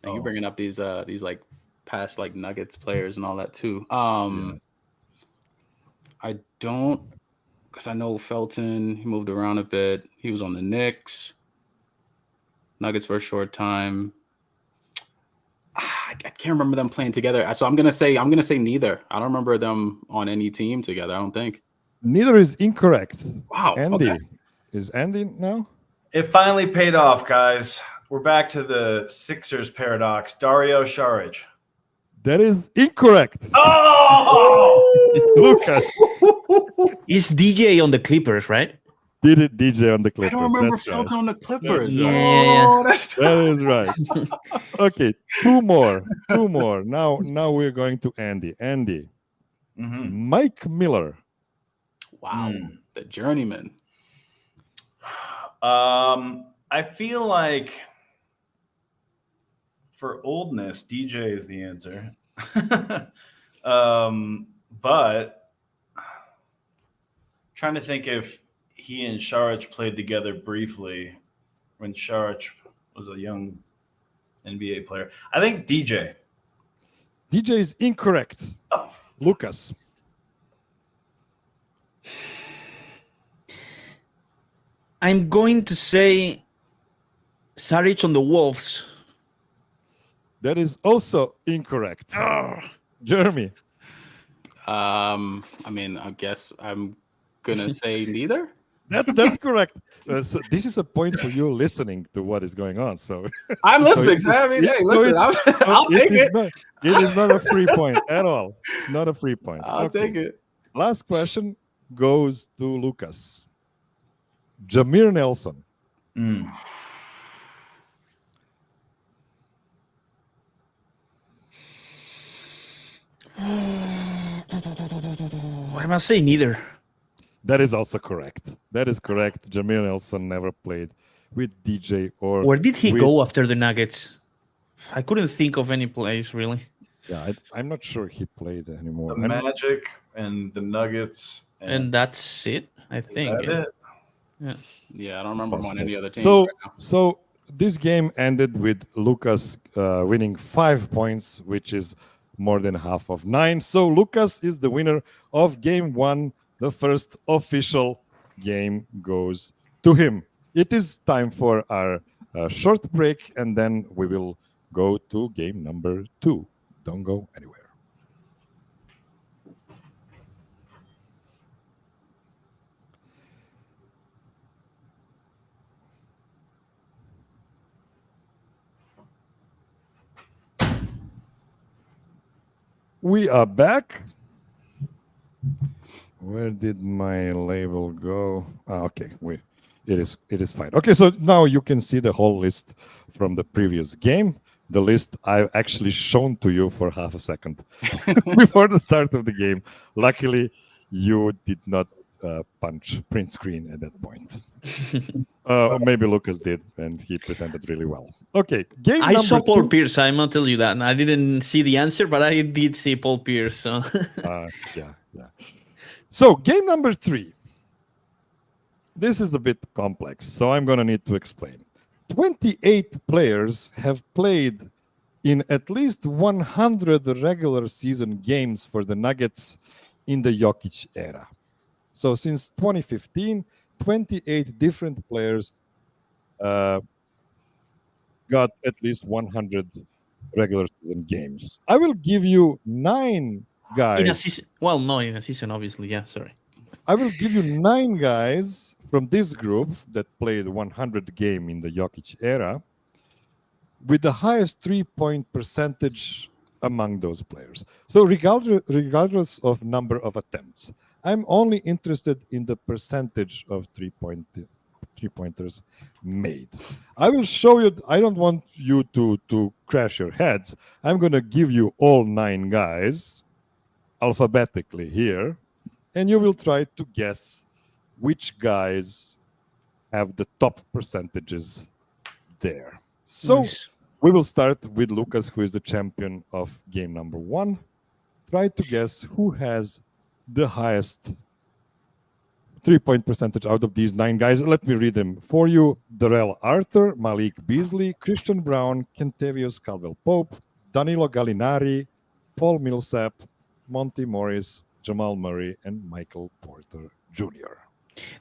And you're bringing up these like past like Nuggets players and all that too. I don't, because I know Felton. He moved around a bit. He was on the Knicks, Nuggets for a short time. I can't remember them playing together. So I'm gonna say neither. I don't remember them on any team together. I don't think. Neither is incorrect. Wow. Andy. Okay. Is Andy now? It finally paid off, guys. We're back to the Sixers paradox. Dario Saric. That is incorrect. Oh! Lucas. Is DJ on the Clippers, right? Did it DJ on the I Clippers? don't remember That's right. Felton on the Clippers. Yeah. Oh, that's That is right. Okay, two more. Now we're going to Andy. Andy. Mm-hmm. Mike Miller. wow. The journeyman. I feel like for oldness, DJ is the answer. But trying to think if he and Saric played together briefly when Saric was a young NBA player. I think DJ. DJ is incorrect. Oh. Lucas. I'm going to say Saric on the Wolves. That is also incorrect. Jeremy. I mean, I guess I'm gonna say neither. That's correct. So this is a point for you listening to what is going on. So I'm listening. So I mean, it- hey, so listen, it's- I'll take it. It is not a free point at all. Not a free point. I'll Okay. take it. Last question goes to Lucas. Jameer Nelson. I must say neither. That is also correct. That is correct. Jameer Nelson never played with DJ or. Where did he with- go after the Nuggets? I couldn't think of any place really. Yeah, I'm not sure he played anymore. The Magic and the Nuggets. And that's it, I think. That it? Yeah, I don't remember him on any other team. So, right now. so this game ended with Lucas winning 5 points, which is more than half of 9. So Lucas is the winner of game 1. The first official game goes to him. It is time for our short break, and then we will go to game number 2. Don't go anywhere. We are back. Where did my label go? Okay, it is fine. Okay, so now you can see the whole list from the previous game. The list I've actually shown to you for half a second before the start of the game. Luckily, you did not punch print screen at that point. Or maybe Lucas did, and he pretended really well. Okay, game I number saw Paul 2. Pierce. I must tell you that. I didn't see the answer, but I did see Paul Pierce. So. Yeah. So game number 3. This is a bit complex, so I'm going to need to explain. 28 players have played in at least 100 regular season games for the Nuggets in the Jokic era. So since 2015, 28 different players got at least 100 regular season games. I will give you 9 guys. In a season, well, no, in a season, obviously. Yeah, sorry. I will give you 9 guys from this group that played 100 game in the Jokic era with the highest 3-point percentage among those players. So regardless of number of attempts, I'm only interested in the percentage of three-pointers made. I will show you. I don't want you to crash your heads. I'm going to give you all 9 guys alphabetically here, and you will try to guess which guys have the top percentages there. So Nice. we will start with Lucas, who is the champion of game number 1. Try to guess who has the highest 3-point percentage out of these 9 guys. Let me read them for you. Darrell Arthur, Malik Beasley, Christian Brown, Kentavious Caldwell-Pope, Danilo Gallinari, Paul Millsap, Monty Morris, Jamal Murray, and Michael Porter Jr.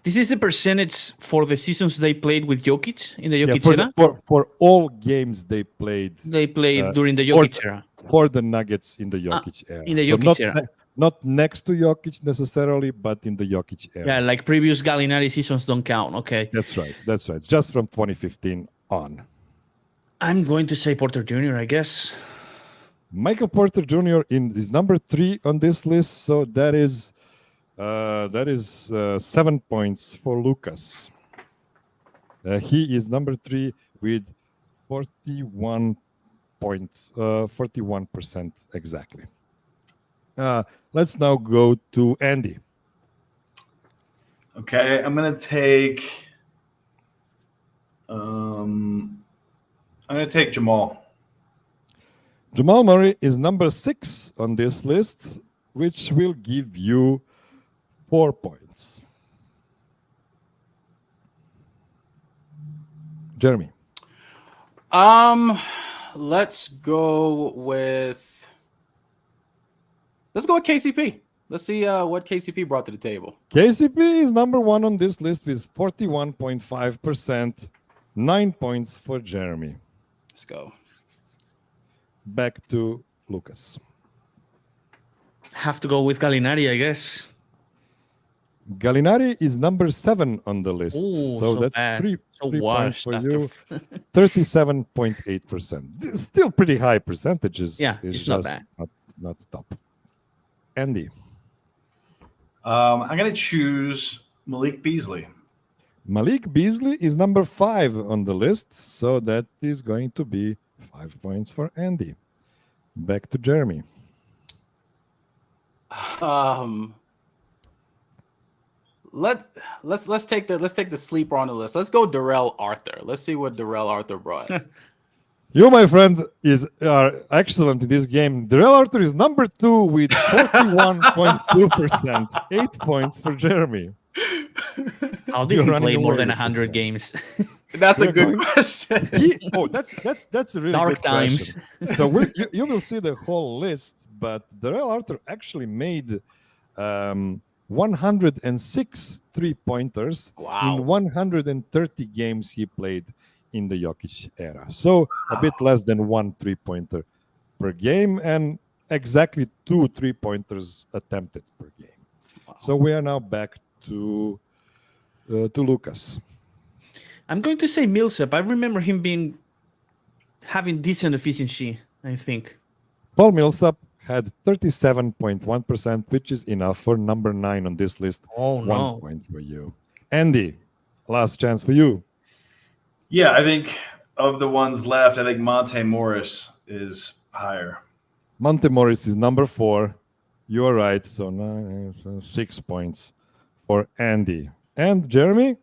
This is the percentage for the seasons they played with Jokic in the Jokic era? For all games they played. They played during the Jokic era. For the Nuggets in the Jokic era. In the Jokic era. Not next to Jokic necessarily, but in the Jokic era. Yeah, like previous Gallinari seasons don't count. Okay. That's right. It's just from 2015 on. I'm going to say Porter Jr., I guess. Michael Porter Jr. is number 3 on this list, so that is 7 points for Lucas. He is number 3 with 41% exactly. Let's now go to Andy. Okay, I'm gonna take Jamal. Jamal Murray is number 6 on this list, which will give you 4 points. Jeremy. Let's go with KCP. Let's see what KCP brought to the table. KCP is number 1 on this list with 41.5%, 9 points for Jeremy. Let's go. Back to Lucas. Have to go with Gallinari, I guess. Gallinari is number 7 on the list. Ooh, so that's bad. 3 points for after... you. 37.8%. Still pretty high percentages. Yeah, it's not bad. Not top. Andy. I'm going to choose Malik Beasley. Malik Beasley is number 5 on the list. So that is going to be 5 points for Andy. Back to Jeremy. Let's take the sleeper on the list. Let's go Darrell Arthur. Let's see what Darrell Arthur brought. You, my friend, are excellent in this game. Darrell Arthur is number 2 with 41.2%. 8 points for Jeremy. How did he play more than 100 games? That's a good question. That's a really Dark good times. question. So you will see the whole list, but Darrell Arthur actually made 106 3-pointers in 130 games he played in the Jokic era. So a bit less than 1 3-pointer per game and exactly 2 3-pointers attempted per game. Wow. So we are now back to Lucas. I'm going to say Millsap. I remember him having decent efficiency, I think. Paul Millsap had 37.1%, which is enough for number 9 on this list. Oh, no. 1 point for you. Andy, last chance for you. Yeah, I think of the ones left, I think Monte Morris is higher. Monte Morris is number 4. You are right. So 6 points for Andy. And Jeremy,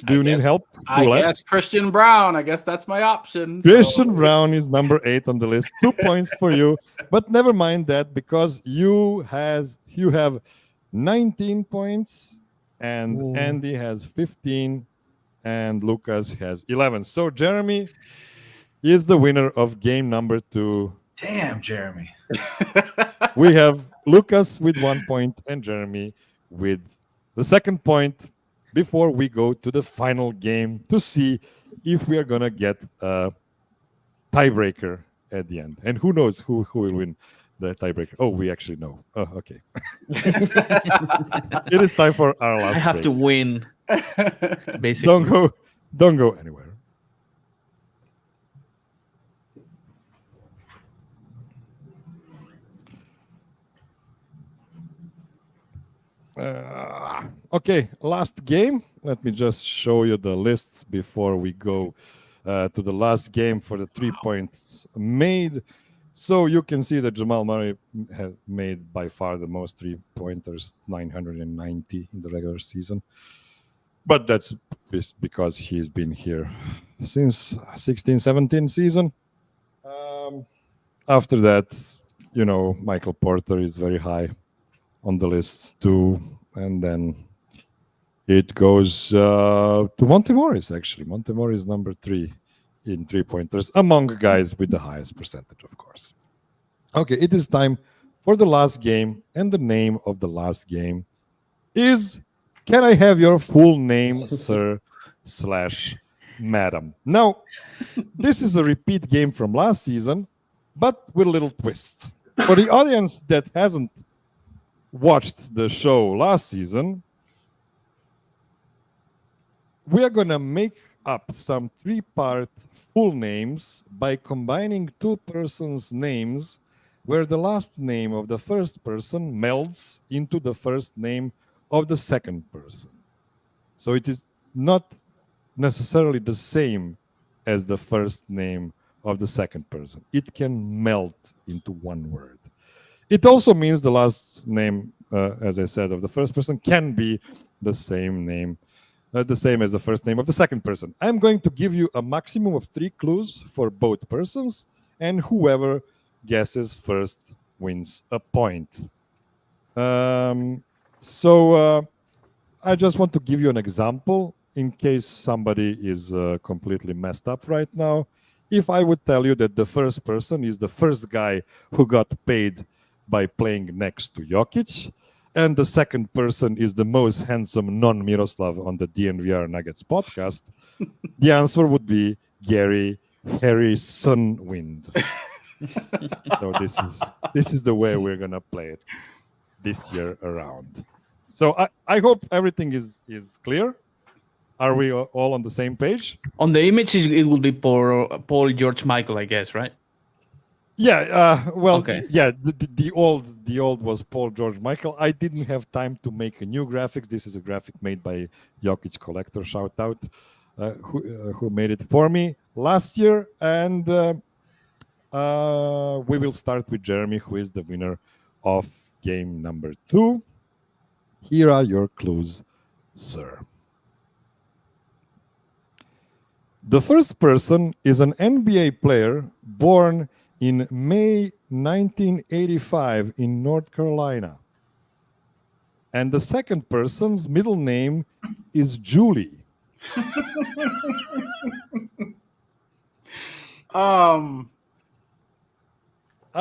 do you need help? I guess Christian Brown. I guess that's my option. Christian Brown is number 8 on the list. 2 points for you. But never mind that, because you have 19 points and Andy has 15 and Lucas has 11. So Jeremy is the winner of game number 2. Damn, Jeremy. We have Lucas with 1 point and Jeremy with the second point before we go to the final game to see if we are going to get a tiebreaker at the end. And who knows who will win the tiebreaker. Oh, we actually know. Oh, okay. It is time for our last I have break. to win, basically. Don't go anywhere. Okay, last game. Let me just show you the lists before we go to the last game for the 3 points made. So you can see that Jamal Murray had made by far the most 3-pointers, 990 in the regular season. But that's because he's been here since 16-17 season. After that, Michael Porter is very high on the list too. And then It goes to Monte Morris, actually. Monte Morris number 3 in three-pointers, among guys with the highest percentage, of course. Okay, it is time for the last game, and the name of the last game is, can I have your full name, sir/madam? Now, this is a repeat game from last season, but with a little twist. For the audience that hasn't watched the show last season, we are going to make up some 3-part full names by combining two persons' names where the last name of the first person melds into the first name of the second person. So it is not necessarily the same as the first name of the second person. It can melt into one word. It also means the last name, as I said, of the first person can be the same name, the same as the first name of the second person. I'm going to give you a maximum of 3 clues for both persons, and whoever guesses first wins a point. So I just want to give you an example in case somebody is completely messed up right now. If I would tell you that the first person is the first guy who got paid by playing next to Jokic, and the second person is the most handsome non-Miroslav on the DNVR Nuggets podcast, the answer would be Gary Harrison Wind. So this is the way we're gonna play it this year around. So I hope everything is clear. Are we all on the same page? On the image, it will be Paul George Michael, I guess, right? Yeah. Well, Okay. yeah. The old was Paul George Michael. I didn't have time to make a new graphics. This is a graphic made by Jokic Collector. Shout out, who made it for me last year. And we will start with Jeremy, who is the winner of game number 2. Here are your clues, sir. The first person is an NBA player born in May 1985 in North Carolina. And the second person's middle name is Julie. I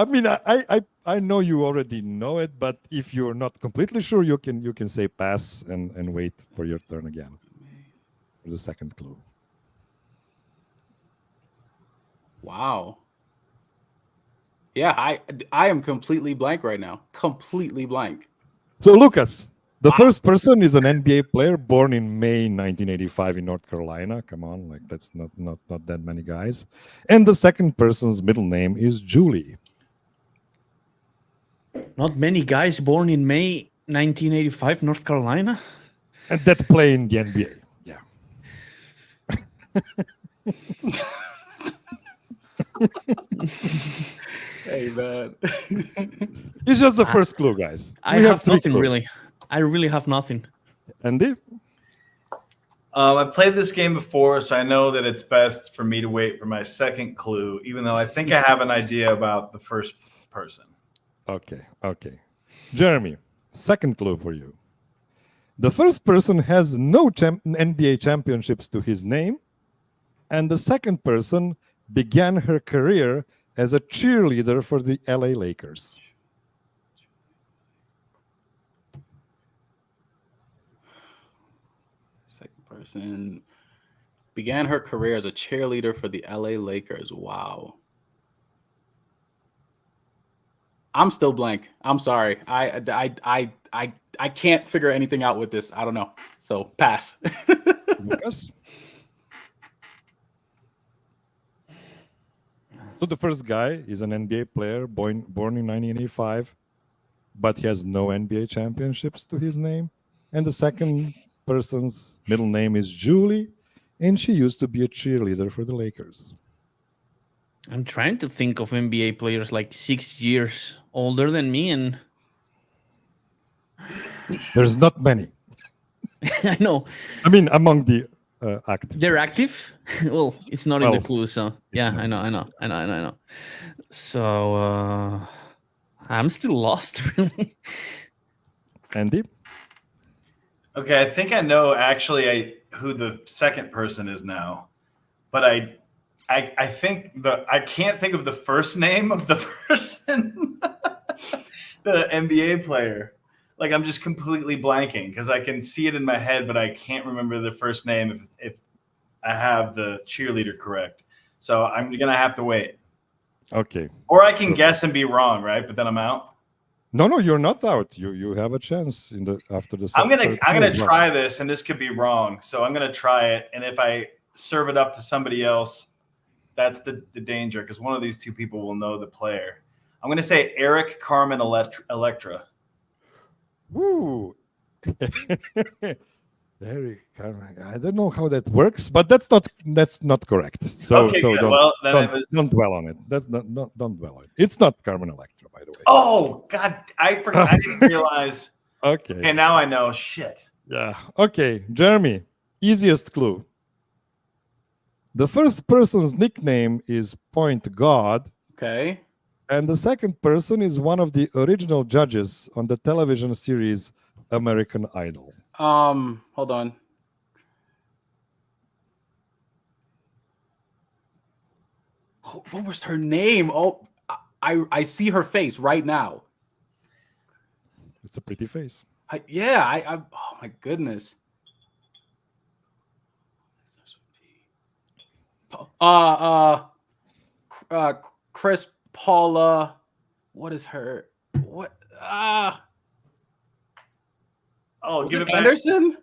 mean, I know you already know it, but if you're not completely sure, you can say pass and wait for your turn again for the second clue. Wow. Yeah, I am completely blank right now. Completely blank. So, Lucas, the first person is an NBA player born in May 1985 in North Carolina. Come on, like that's not that many guys. And the second person's middle name is Julie. Not many guys born in May 1985, North Carolina. And that play in the NBA. Yeah. Hey, man. It's just the first clue, guys. I We have 3 nothing, clues. really. I really have nothing. Andy? I played this game before, so I know that it's best for me to wait for my second clue, even though I think I have an idea about the first person. Okay. Jeremy, second clue for you. The first person has no NBA championships to his name, and the second person began her career as a cheerleader for the LA Lakers. Second person began her career as a cheerleader for the LA Lakers. Wow. I'm still blank. I'm sorry. I can't figure anything out with this. I don't know. So pass. Lucas? So the first guy is an NBA player born in 1985, but he has no NBA championships to his name. And the second person's middle name is Julie, and she used to be a cheerleader for the Lakers. I'm trying to think of NBA players like 6 years older than me, and There's not many. I know I mean, among the active. they're active. Well, it's not in the Well, clue, so yeah, not. I know. So I'm still lost, really. Andy? Okay, I think I know actually who the second person is now, but I think I can't think of the first name of the person, the NBA player. Like I'm just completely blanking because I can see it in my head, but I can't remember the first name if I have the cheerleader correct. So I'm gonna have to wait. Okay. Or I can guess and be wrong, right? But then I'm out. No, you're not out. You have a chance after the. I'm gonna try this, and this could be wrong. So I'm gonna try it, and if I serve it up to somebody else, that's the danger because one of these two people will know the player. I'm gonna say Eric Carmen Electra. Woo. Eric Carmen. I don't know how that works, but that's not correct. So Okay, so good. don't, Well, then don't dwell on it. That's don't dwell on it. It's not Carmen Electra, by the way. Oh God, I forgot. I didn't realize. Okay. Okay, now I know. Shit. Yeah. Okay, Jeremy. Easiest clue. The first person's nickname is Point God. Okay. And the second person is one of the original judges on the television series American Idol. Hold on. What was her name? Oh, I see her face right now. It's a pretty face. Oh my goodness. Chris Paula. What is her? What? Oh, Was give it it back. Anderson?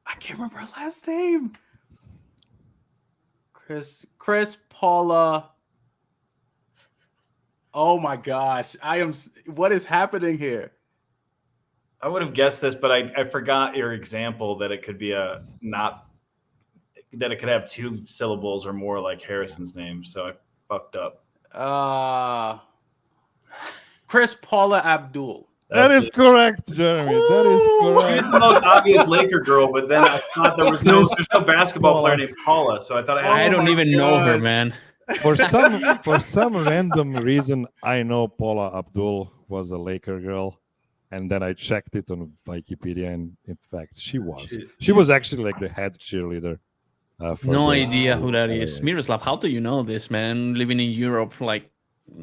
I can't remember her last name. Chris Paula. Oh my gosh. What is happening here? I would have guessed this, but I forgot your example that it could be that it could have two syllables or more like Harrison's name. So I fucked up. Chris Paula Abdul. That is correct, Jeremy. That is correct. It's the most obvious Laker girl, but then I thought there's no basketball player named Paula, so I thought I don't even know her, man. For some random reason, I know Paula Abdul was a Laker girl, and then I checked it on Wikipedia, and in fact, she was. She was actually like the head cheerleader. No idea who that is. Miroslav, how do you know this, man? Living in Europe, like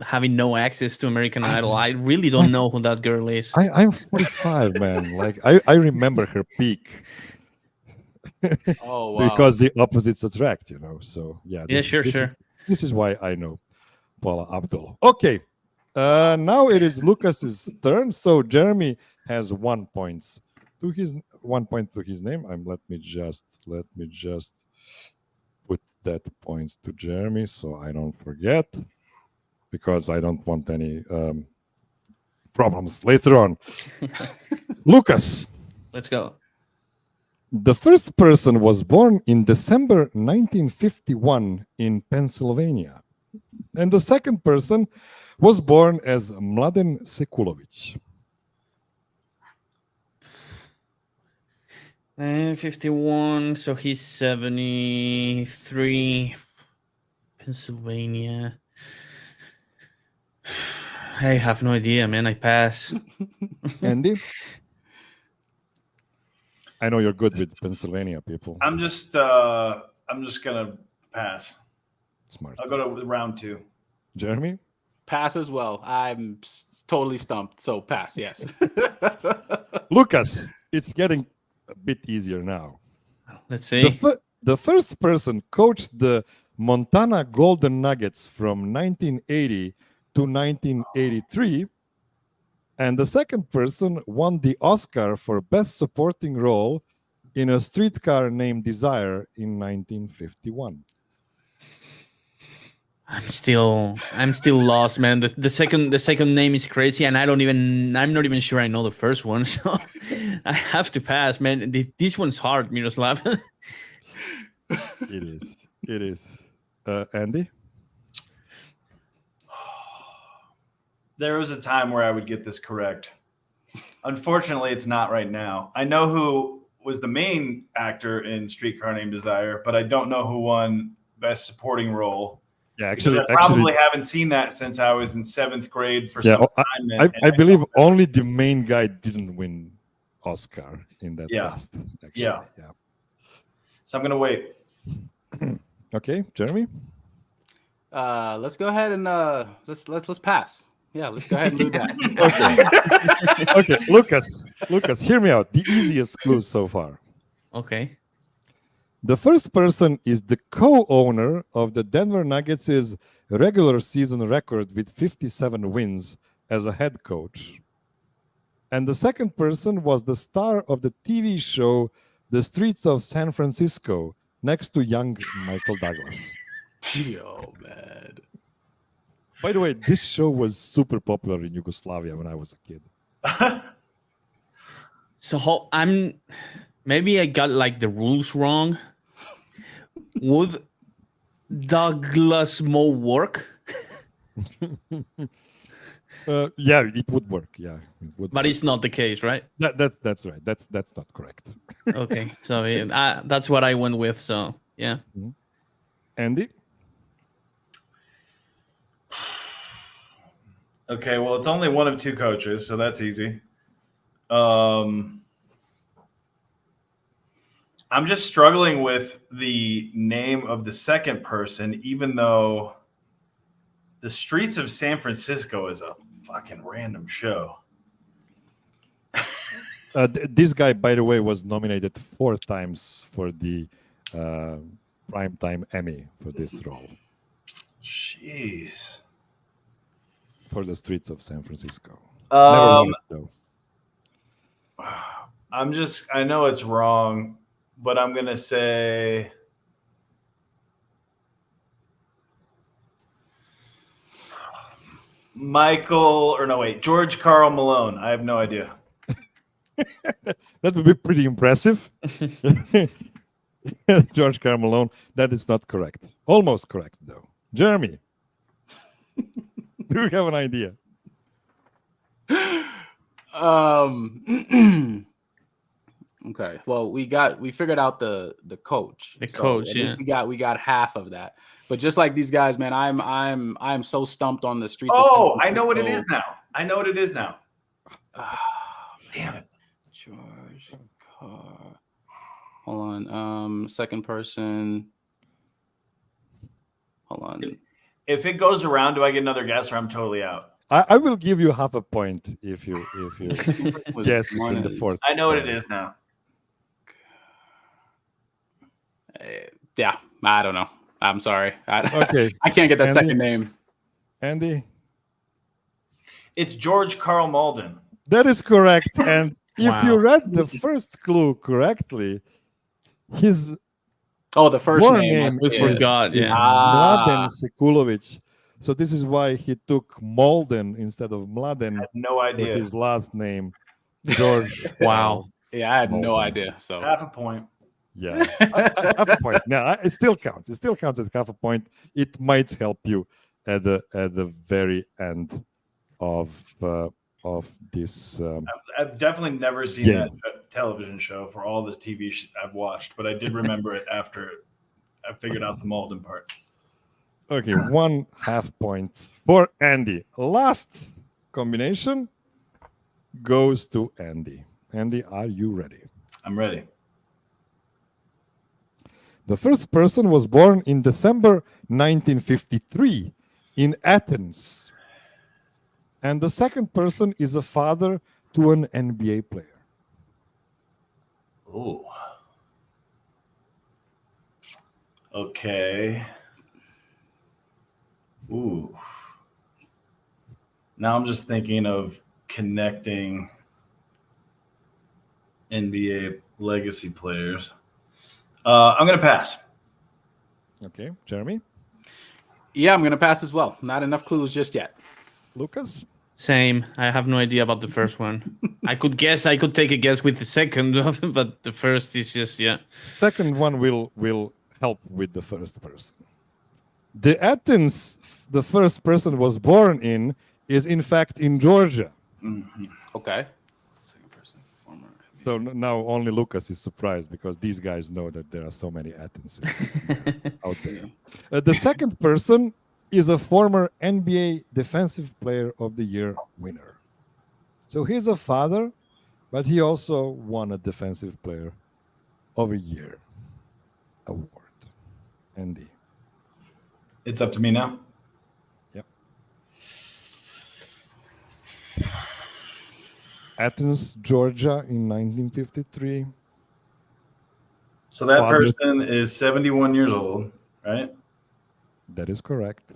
having no access to American Idol. I really don't know who that girl is. I'm 45, man. Like I remember her peak. Oh wow. Because the opposites attract, So yeah. Sure. This is why I know Paula Abdul. Okay. Now it is Lucas's turn. So Jeremy has 1 point to his name. Let me just put that point to Jeremy so I don't forget, because I don't want any problems later on. Lucas. Let's go. The first person was born in December 1951 in Pennsylvania. And the second person was born as Mladen Sekulovic. 51, so he's 73. Pennsylvania. I have no idea, man. I pass. Andy? I know you're good with Pennsylvania people. I'm just gonna pass. Smart. I'll go to round 2. Jeremy? Pass as well. I'm totally stumped. So pass, yes. Lucas, it's getting a bit easier now. Let's see. The first person coached the Montana Golden Nuggets from 1980 to 1983. And the second person won the Oscar for Best Supporting Role in A Streetcar Named Desire in 1951. I'm still lost, man. The second name is crazy, and I'm not even sure I know the first one, so I have to pass, man. This one's hard, Miroslav. It is. Andy? There was a time where I would get this correct. Unfortunately, it's not right now. I know who was the main actor in Streetcar Named Desire, but I don't know who won Best Supporting Role. Yeah, actually, I probably haven't seen that since I was in 7th grade for some time. I believe only the main guy didn't win Oscar in that Yeah. cast. Actually. Yeah. Yeah. So I'm gonna wait. Okay, Jeremy. Let's go ahead and let's pass. Yeah, let's go ahead and do that. Okay, Lucas, hear me out. The easiest clues so far. Okay. The first person is the co-owner of the Denver Nuggets' regular season record with 57 wins as a head coach. And the second person was the star of the TV show The Streets of San Francisco, next to young Michael Douglas. Yo, man. By the way, this show was super popular in Yugoslavia when I was a kid. So maybe I got like the rules wrong. Would Douglas Mo work? Yeah, it would work. Yeah, it would. But work. it's not the case, right? That's right. That's not correct. Okay, so that's what I went with. So yeah. Andy. Okay, well, it's only one of two coaches, so that's easy. I'm just struggling with the name of the second person, even though The Streets of San Francisco is a fucking random show. This guy, by the way, was nominated 4 times for the Primetime Emmy for this role. Jeez. For The Streets of San Francisco. Um, Never won it, though. I know it's wrong, but I'm going to say George Karl Malone. I have no idea. That would be pretty impressive. George Karl Malone. That is not correct. Almost correct, though. Jeremy. Do you have an idea? Okay. Well, we figured out the coach. The coach, at least we got half of that. But just like these guys, man, I'm so stumped on the streets. Oh, I know what it is now. Damn it. George Carr. Hold on. Second person. Hold on. If it goes around, do I get another guess, or I'm totally out? I will give you half a point if you guess in the fourth. I know what it is now. Yeah, I don't know. I'm sorry. Okay. I can't get that Andy? second name. Andy? It's George Karl Malden. That is correct. And if Wow. you read the first clue correctly, his The first born name. name We is, forgot, is yeah. Mladen Sekulovic. So this is why he took Malden instead of Mladen I had no for idea. his last name, George. Wow. Yeah, I had no Malden. idea. So Half a point. Yeah, half a point. Now it still counts. It still counts as half a point. It might help you at the very end of this. I've definitely never seen Yeah. that television show for all the TV I've watched, but I did remember it after I figured out the Malden part. Okay, 1/2 point for Andy. Last combination goes to Andy. Andy, are you ready? I'm ready. The first person was born in December 1953 in Athens. And the second person is a father to an NBA player. Ooh. Okay. Ooh. Now I'm just thinking of connecting NBA legacy players. I'm going to pass. Okay, Jeremy? yeah, I'm gonna pass as well. Not enough clues just yet. Lucas? Same. I have no idea about the first one. I could take a guess with the second, but the first is just Second one will help with the first person. The Athens the first person was born in is in fact in Georgia. Mhm. Okay. Second person, former. So now only Lucas is surprised because these guys know that there are so many Athenses out there. The second person is a former NBA Defensive Player of the Year winner. So he's a father, but he also won a Defensive Player of the Year award. Andy. It's up to me now. Yep. Athens, Georgia in 1953. So that Father- person is 71 years old, right? That is correct.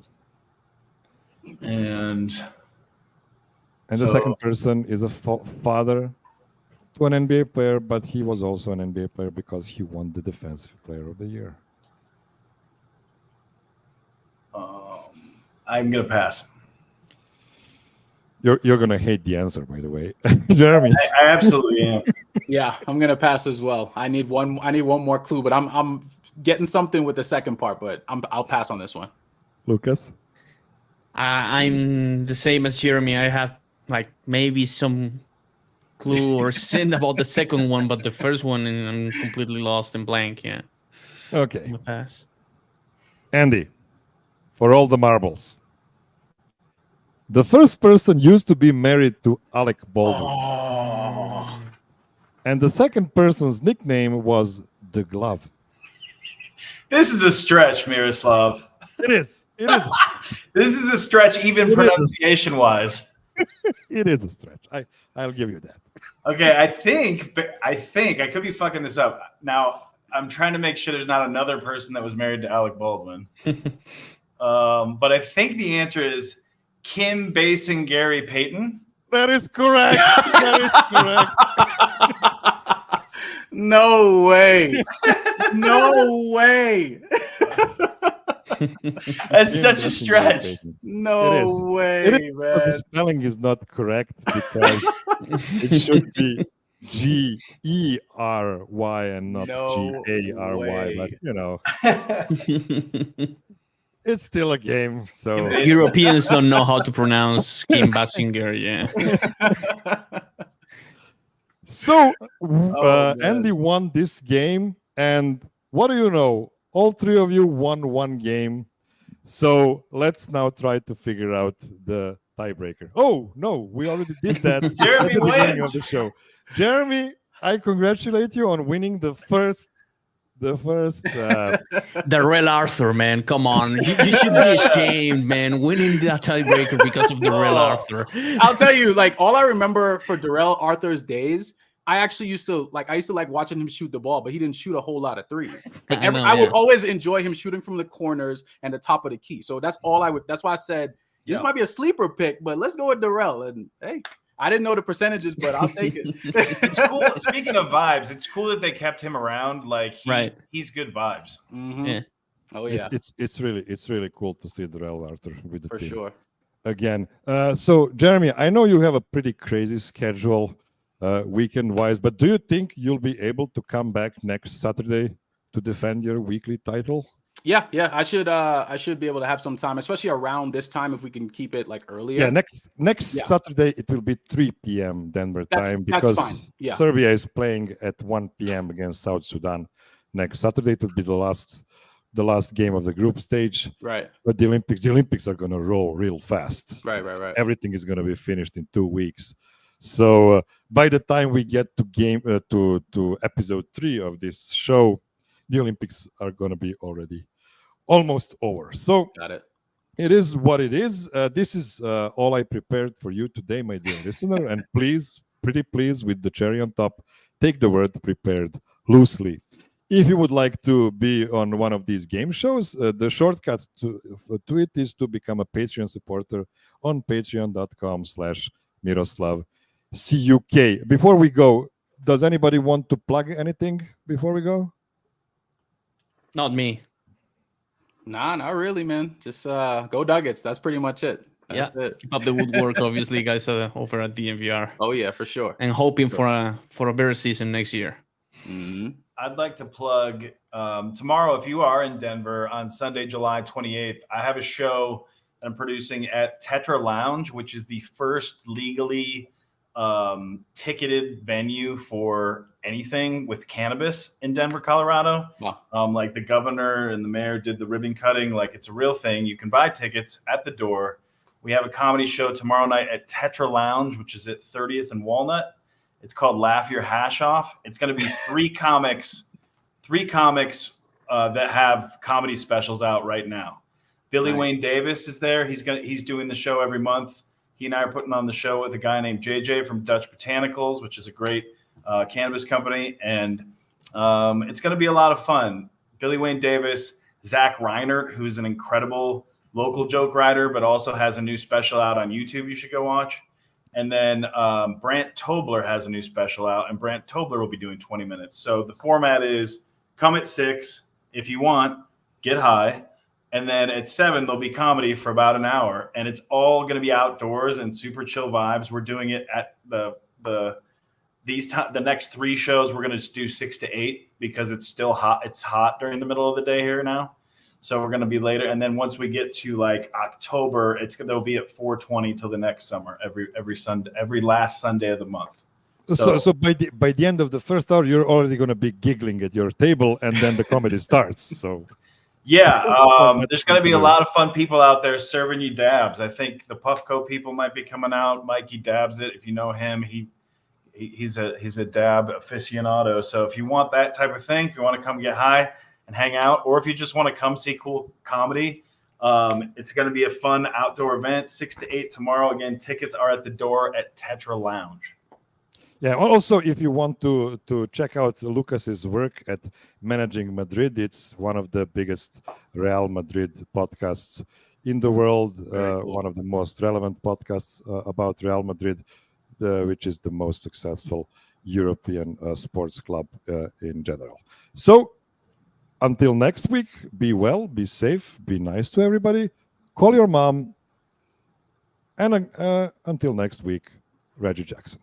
And the So- second person is a father to an NBA player, but he was also an NBA player because he won the Defensive Player of the Year. I'm going to pass. You're gonna hate the answer, by the way, Jeremy. I absolutely am. Yeah, I'm gonna pass as well. I need one more clue, but I'm getting something with the second part, but I'll pass on this one. Lucas. I'm the same as Jeremy. I have like maybe some clue or sin about the second one, but the first one I'm completely lost and blank. Yeah. Okay, I'm gonna pass. Andy, for all the marbles. The first person used to be married to Alec Baldwin. And the second person's nickname was The Glove. This is a stretch, Miroslav. It is. It is. This is a stretch, even It is. pronunciation-wise. It is a stretch. I'll give you that. Okay, I think I could be fucking this up. Now, I'm trying to make sure there's not another person that was married to Alec Baldwin. But I think the answer is Kim Gary Payton. That is correct. That is correct. No way. No way. That's such a stretch. No way, It is, but the man. spelling is not correct because it should be Gery and not No Gary. way. But you know, it's still a game. So Europeans don't know how to pronounce Kim Basinger. Yeah. So man. Andy won this game, and what do you know? All three of you won one game. So let's now try to figure out the tiebreaker. Oh no, we already did that Jeremy at the beginning wins. of the show. Jeremy, I congratulate you on winning the first. Darrell Arthur, man, come on. You should be ashamed, man, winning that tiebreaker because of Darrell Arthur. I'll tell you, like, all I remember for Darrell Arthur's days, I actually used to like watching him shoot the ball, but he didn't shoot a whole lot of threes. Like, I would always enjoy him shooting from the corners and the top of the key. So that's all I would. That's why I said this might be a sleeper pick, but let's go with Darrell. And hey, I didn't know the percentages, but I'll take it. It's cool. Speaking of vibes, it's cool that they kept him around. Like, he's good vibes. Mm-hmm. Yeah. Oh yeah, it's really cool to see Darrell Arthur with the for team sure. again. So Jeremy, I know you have a pretty crazy schedule. Weekend-wise, but do you think you'll be able to come back next Saturday to defend your weekly title? Yeah, I should be able to have some time, especially around this time if we can keep it like earlier. Yeah, next Saturday it will be 3 p.m. Denver time because fine. Yeah. Serbia is playing at 1 p.m. against South Sudan. Next Saturday it will be the last game of the group stage. Right. But the Olympics are going to roll real fast. Right. Everything is going to be finished in 2 weeks. So by the time we get to episode 3 of this show, the Olympics are going to be already almost over. So got it. It is what it is. This is all I prepared for you today, my dear listener. And please, pretty please, with the cherry on top, take the word prepared loosely. If you would like to be on one of these game shows, the shortcut to it is to become a Patreon supporter on patreon.com/Miroslav CUK. Before we go, does anybody want to plug anything before we go? Not me. Nah, not really, man. Just go Nuggets. That's pretty much it. That's it. Keep up the woodwork, obviously, guys, over at DNVR. Oh yeah, for sure. And hoping for a better season next year. Mm-hmm. I'd like to plug tomorrow, if you are in Denver, on Sunday, July 28th, I have a show that I'm producing at Tetra Lounge, which is the first legally ticketed venue for anything with cannabis in Denver, Colorado. Wow. Like the governor and the mayor did the ribbon cutting. Like, it's a real thing. You can buy tickets at the door. We have a comedy show tomorrow night at Tetra Lounge, which is at 30th and Walnut. It's called Laugh Your Hash Off. It's going to be three comics that have comedy specials out right now. Billy Wayne Davis is there. He's doing the show every month. He and I are putting on the show with a guy named JJ from Dutch Botanicals, which is a great cannabis company, and it's going to be a lot of fun. Billy Wayne Davis, Zach Reinert, who's an incredible local joke writer, but also has a new special out on YouTube you should go watch. And then Brant Tobler has a new special out, and Brant Tobler will be doing 20 minutes. So the format is come at 6 if you want, get high. And then at 7, there'll be comedy for about an hour. And it's all going to be outdoors and super chill vibes. We're doing it at the next 3 shows. We're going to do 6 to 8 because it's still hot. It's hot during the middle of the day here now. So we're going to be later. And then once we get to like October, they'll be at 4:20 till the next summer, every Sunday, every last Sunday of the month. So by the end of the first hour, you're already going to be giggling at your table, and then the comedy starts. So yeah, there's going to be a lot of fun people out there serving you dabs. I think the Puffco people might be coming out. Mikey dabs it. If you know him, he's a dab aficionado. So if you want that type of thing, if you want to come get high and hang out, or if you just want to come see cool comedy, it's going to be a fun outdoor event. 6 to 8 tomorrow. Again, tickets are at the door at Tetra Lounge. Yeah. Also, if you want to check out Lucas's work at Managing Madrid, it's one of the biggest Real Madrid podcasts in the world. Cool. One of the most relevant podcasts about Real Madrid, which is the most successful European sports club in general. So until next week, be well, be safe, be nice to everybody. Call your mom. And until next week, Reggie Jackson.